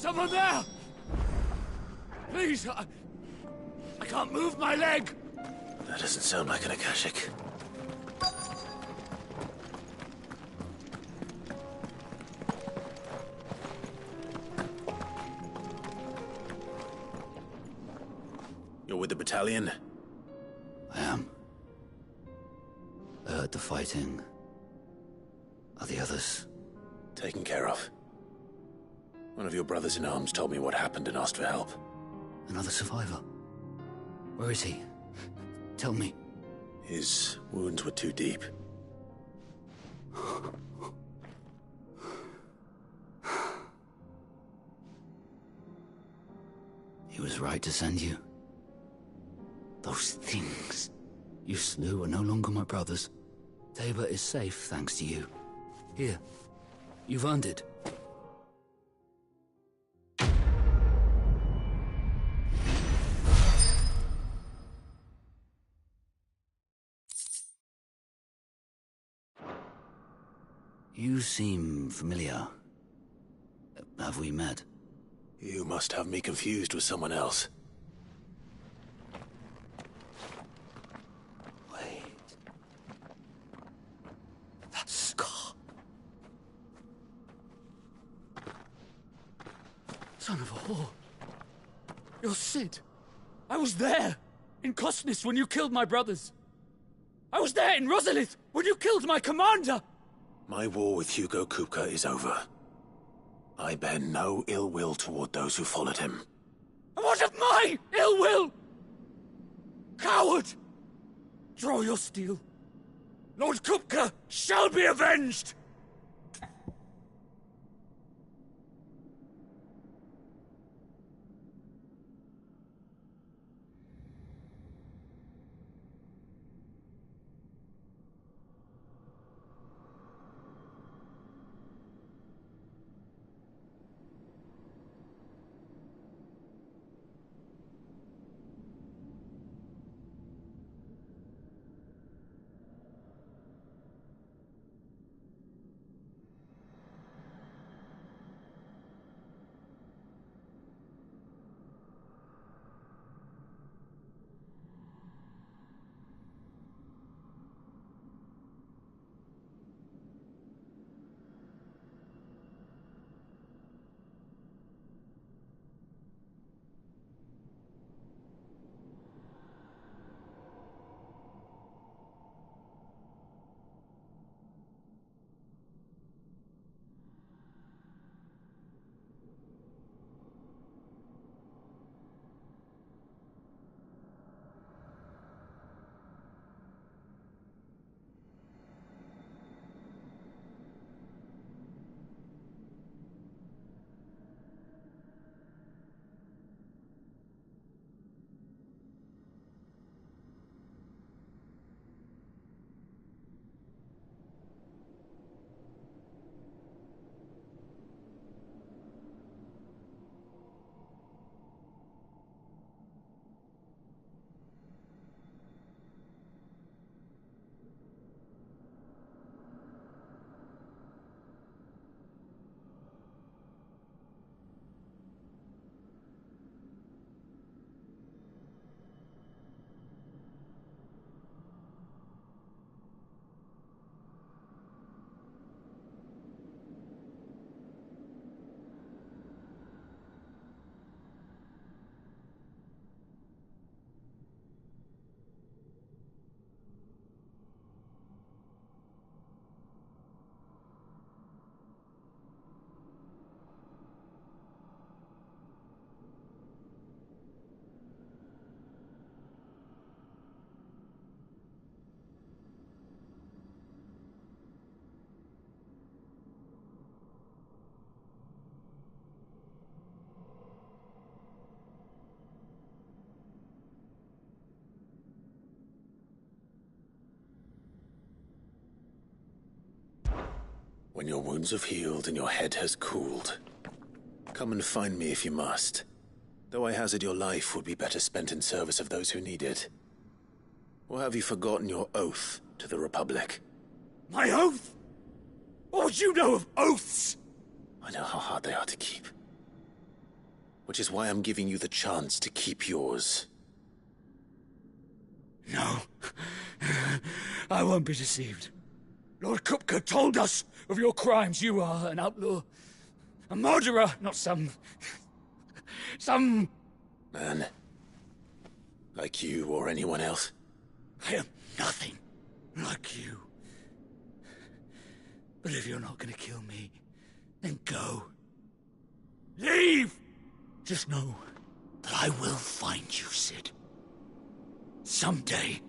someone there! Please, I can't move my leg! That doesn't sound like an Akashic. You're with the battalion? I am. I heard the fighting. Are the others? Taken care of. One of your brothers in arms told me what happened and asked for help. Another survivor? Where is he? Tell me. His wounds were too deep. He was right to send you. Those things you slew are no longer my brothers. Tabor is safe thanks to you. Here, you've earned it. You seem familiar. Have we met? You must have me confused with someone else. Wait. That scar. Son of a whore. You're Sid. I was there, in Cosnis, when you killed my brothers. I was there in Rosalith, when you killed my commander! My war with Hugo Kupka is over. I bear no ill will toward those who followed him. And what of my ill will? Coward! Draw your steel. Lord Kupka shall be avenged! When your wounds have healed and your head has cooled, come and find me if you must. Though I hazard your life would be better spent in service of those who need it. Or have you forgotten your oath to the Republic? My oath? What would you know of oaths? I know how hard they are to keep. which is why I'm giving you the chance to keep yours. No. I won't be deceived. Lord Kupka told us of your crimes. You are an outlaw. A murderer, not some Man. Like you or anyone else. I am nothing like you. But if you're not gonna kill me, then go. Leave! Just know that I will find you, Sid. Someday.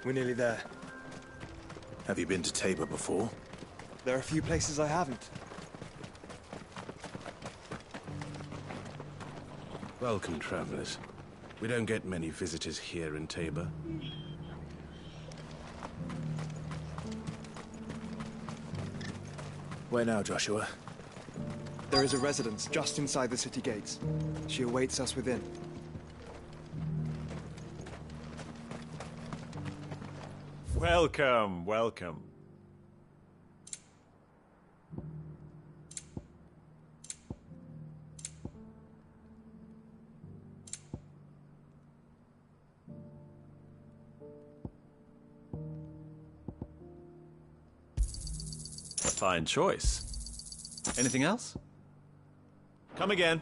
We're nearly there. Have you been to Tabor before? There are a few places I haven't. Welcome, travelers. We don't get many visitors here in Tabor. Where now, Joshua? There is a residence just inside the city gates. She awaits us within. Welcome, welcome. Fine choice. Anything else? Come again.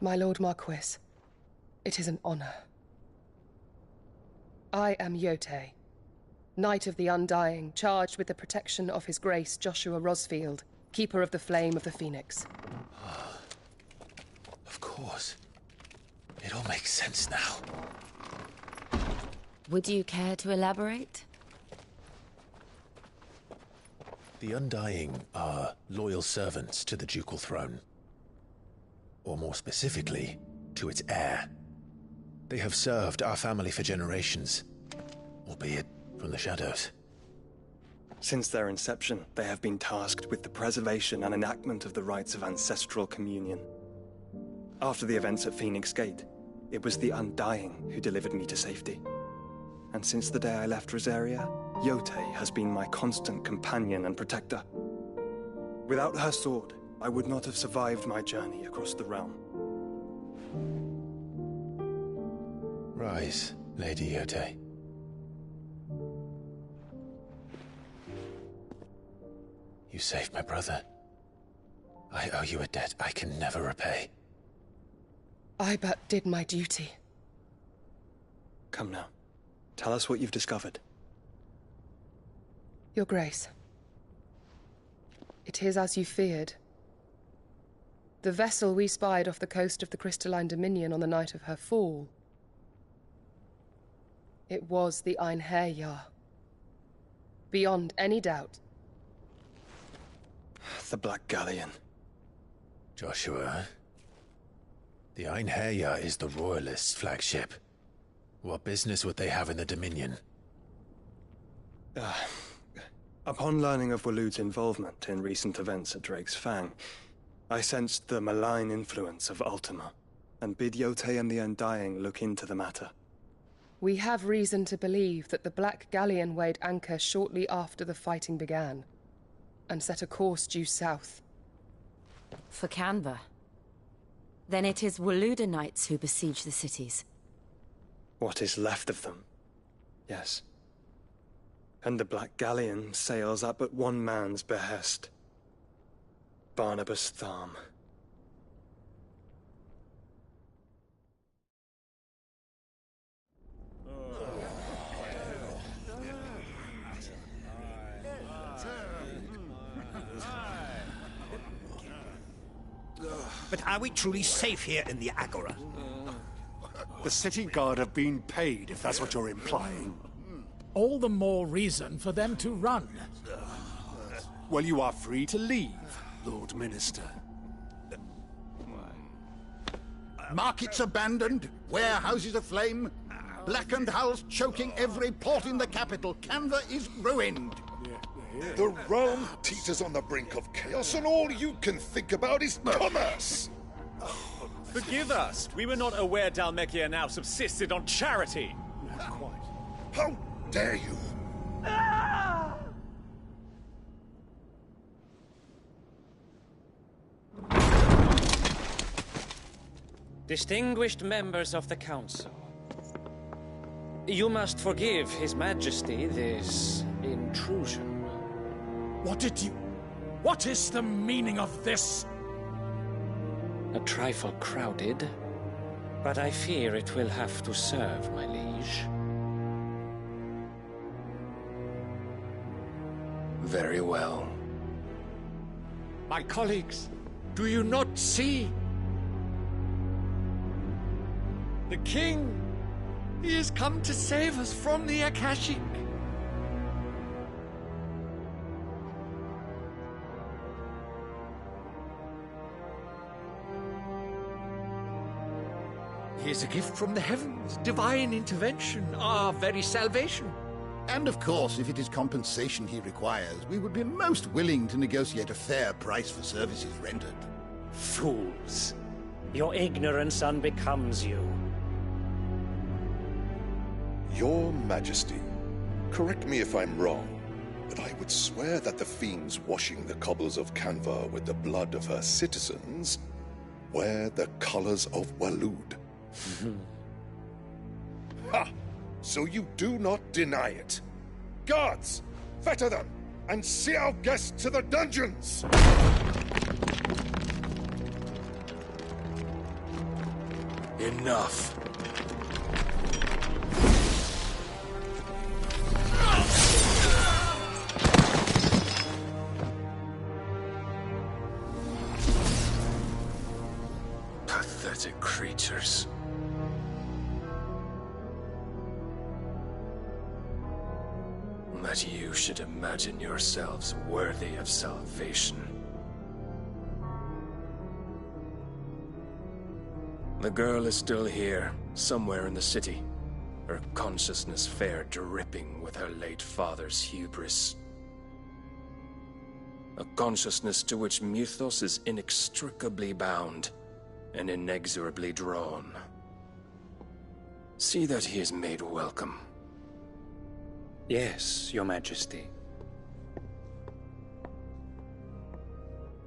My Lord Marquis, it is an honor. I am Yote, Knight of the Undying, charged with the protection of His Grace Joshua Rosfield, Keeper of the Flame of the Phoenix. Of course. It all makes sense now. Would you care to elaborate? The Undying are loyal servants to the ducal throne. Or more specifically, to its heir. They have served our family for generations, albeit from the shadows. Since their inception, they have been tasked with the preservation and enactment of the rites of ancestral communion. After the events at Phoenix Gate, it was the Undying who delivered me to safety. And since the day I left Rosaria, Yote has been my constant companion and protector. Without her sword, I would not have survived my journey across the realm. Rise, Lady Yote. You saved my brother. I owe you a debt I can never repay. I but did my duty. Come now. Tell us what you've discovered. Your Grace. It is as you feared. The vessel we spied off the coast of the Crystalline Dominion on the night of her fall. It was the Einherjar. Beyond any doubt. The Black Galleon. Joshua, the Einherjar is the Royalists' flagship. What business would they have in the Dominion? Upon learning of Waloed's involvement in recent events at Drake's Fang, I sensed the malign influence of Ultima, and bid Yote and the Undying look into the matter. We have reason to believe that the Black Galleon weighed anchor shortly after the fighting began, and set a course due south. For Canva. Then it is Waloed knights who besiege the cities. What is left of them? Yes. And the Black Galleon sails at but one man's behest. Barnabas Tharm. But are we truly safe here in the Agora? The city guard have been paid, if that's what you're implying. All the more reason for them to run. Well, you are free to leave, Lord Minister. Markets abandoned, warehouses aflame, blackened hulls choking every port in the capital. Canva is ruined. The realm teeters on the brink of chaos, and all you can think about is commerce! Forgive us. We were not aware Dhalmekia now subsisted on charity. Not quite. How dare you? Distinguished members of the Council, you must forgive His Majesty this intrusion. What is the meaning of this? A trifle crowded, but I fear it will have to serve, my liege. Very well. My colleagues, do you not see? The King! He has come to save us from the Akashic! He is a gift from the heavens, divine intervention, our very salvation. And of course, if it is compensation he requires, we would be most willing to negotiate a fair price for services rendered. Fools. Your ignorance unbecomes you. Your Majesty, correct me if I'm wrong, but I would swear that the fiends washing the cobbles of Canva with the blood of her citizens wear the colors of Waloed. Ha! So you do not deny it. Guards, fetter them, and see our guests to the dungeons! Enough. Pathetic creatures. That you should imagine yourselves worthy of salvation. The girl is still here, somewhere in the city. Her consciousness fair dripping with her late father's hubris. A consciousness to which Mythos is inextricably bound and inexorably drawn. See that he is made welcome. Yes, Your Majesty.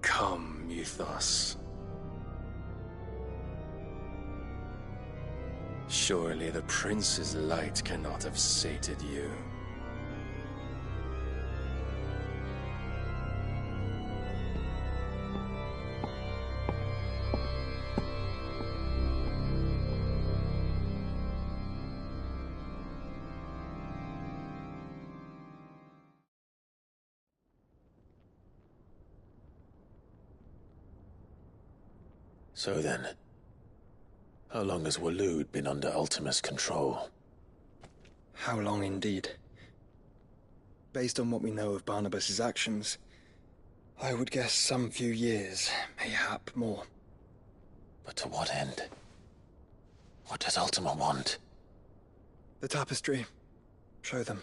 Come, Mythos. Surely the prince's light cannot have sated you. So then, how long has Waloed been under Ultima's control? How long indeed? Based on what we know of Barnabas's actions, I would guess some few years, mayhap more. But to what end? What does Ultima want? The tapestry. Show them.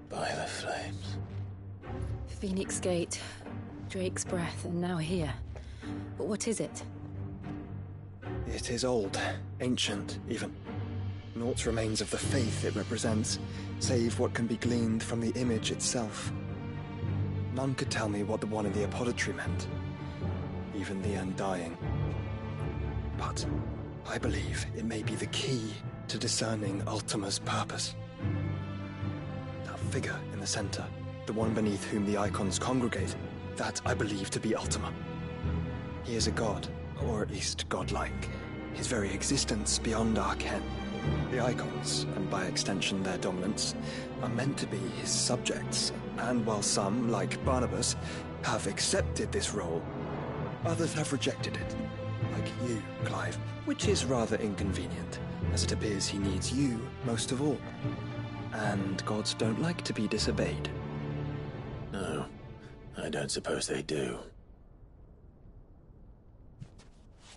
By the flames. Phoenix Gate, Drake's Breath, and now here. But what is it? It is old, ancient, even. Naught remains of the faith it represents, save what can be gleaned from the image itself. None could tell me what the one in the apothecary meant, even the Undying. But I believe it may be the key to discerning Ultima's purpose. That figure in the center, the one beneath whom the icons congregate, that I believe to be Ultima. He is a god, or at least godlike, his very existence beyond our ken. The icons, and by extension their dominants, are meant to be his subjects, and while some, like Barnabas, have accepted this role, others have rejected it. Like you, Clive, which is rather inconvenient, as it appears he needs you most of all. And gods don't like to be disobeyed. No, I don't suppose they do.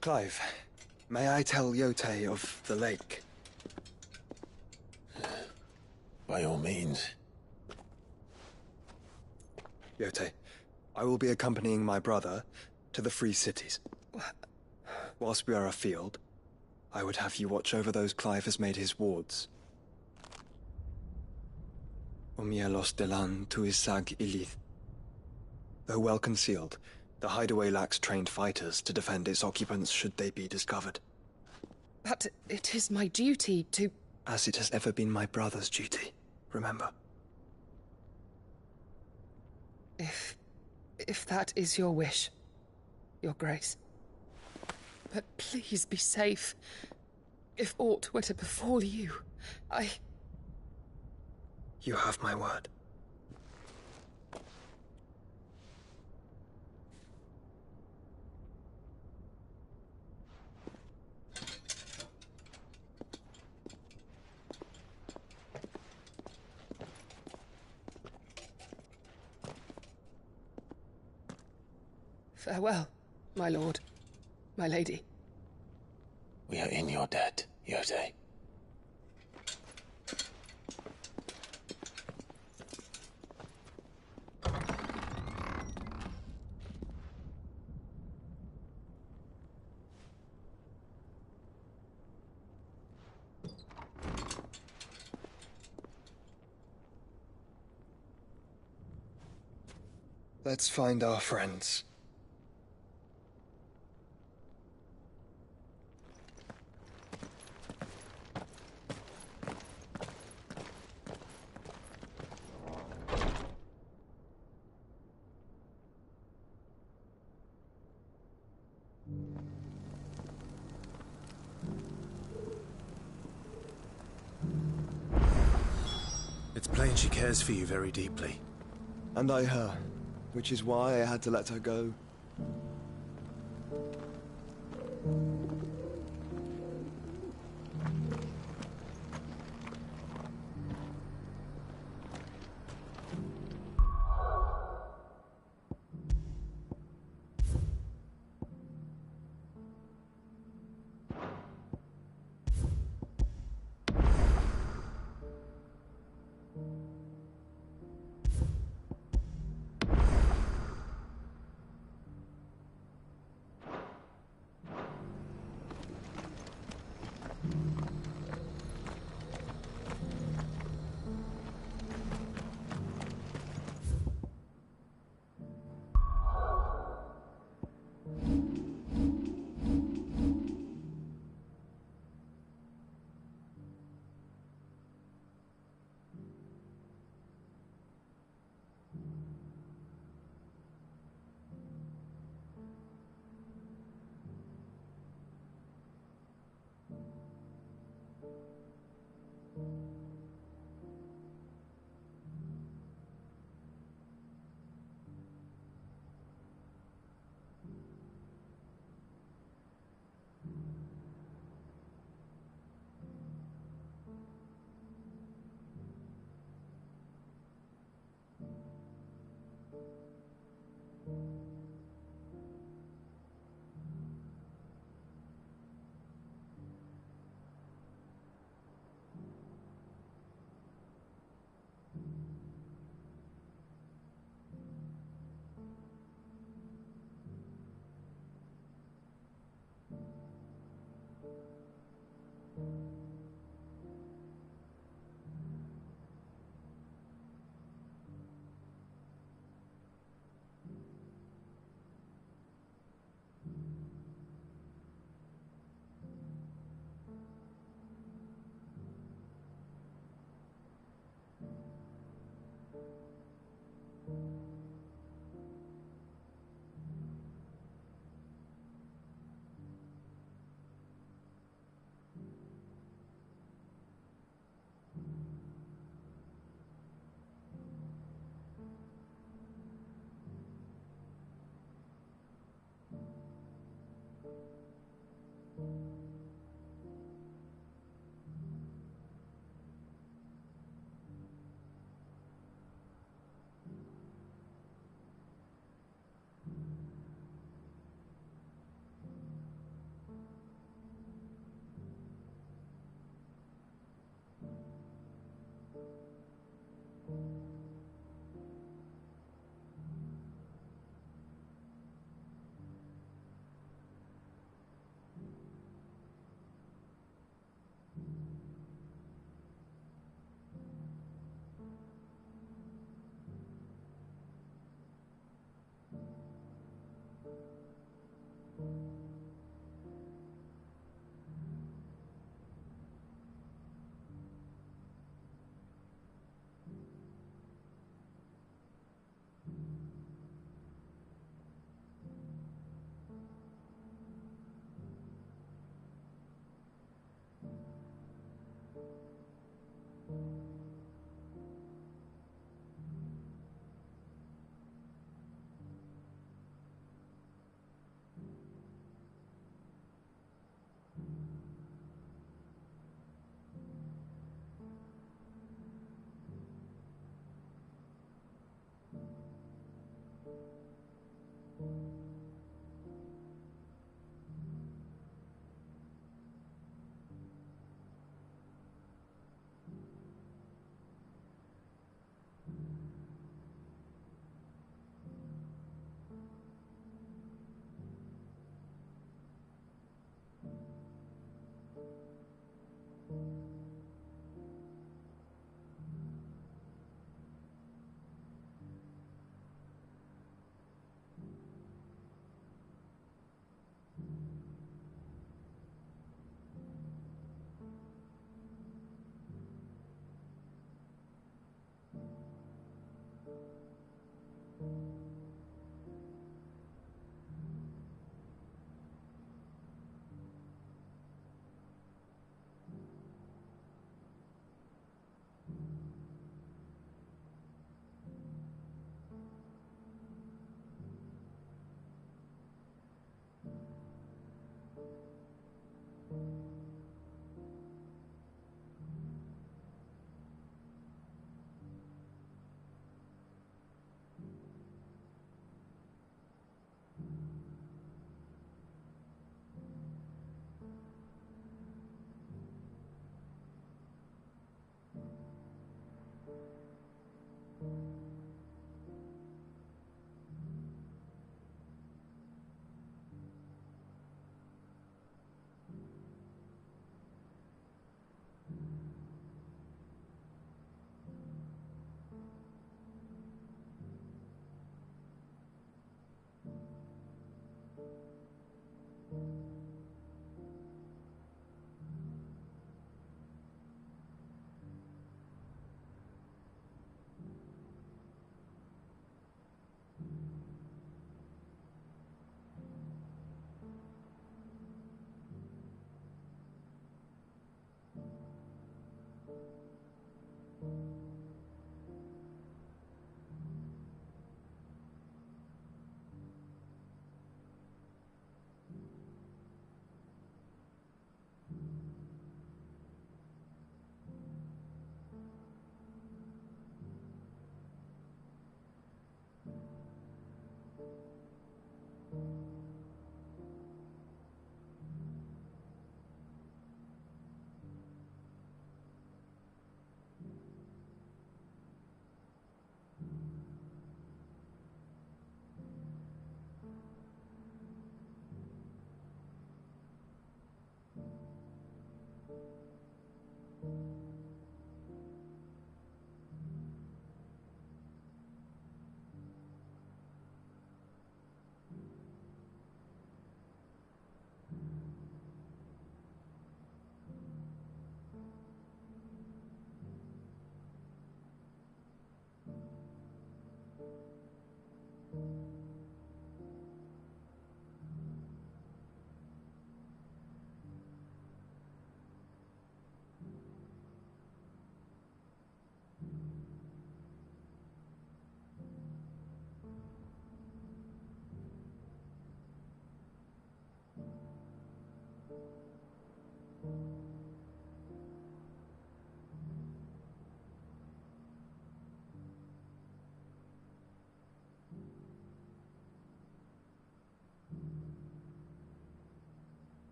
Clive, may I tell Yote of the lake? By all means. Yote, I will be accompanying my brother to the Free Cities. Whilst we are afield, I would have you watch over those Clive has made his wards. Omielos delan tuisag ilith. Though well concealed, the hideaway lacks trained fighters to defend its occupants should they be discovered. But it is my duty to... As it has ever been my brother's duty, remember. If that is your wish, Your Grace. But please be safe. If aught were to befall you, You have my word. Farewell, my lord, my lady. We are in your debt, Yote. Let's find our friends. It's plain she cares for you very deeply. And I her, which is why I had to let her go.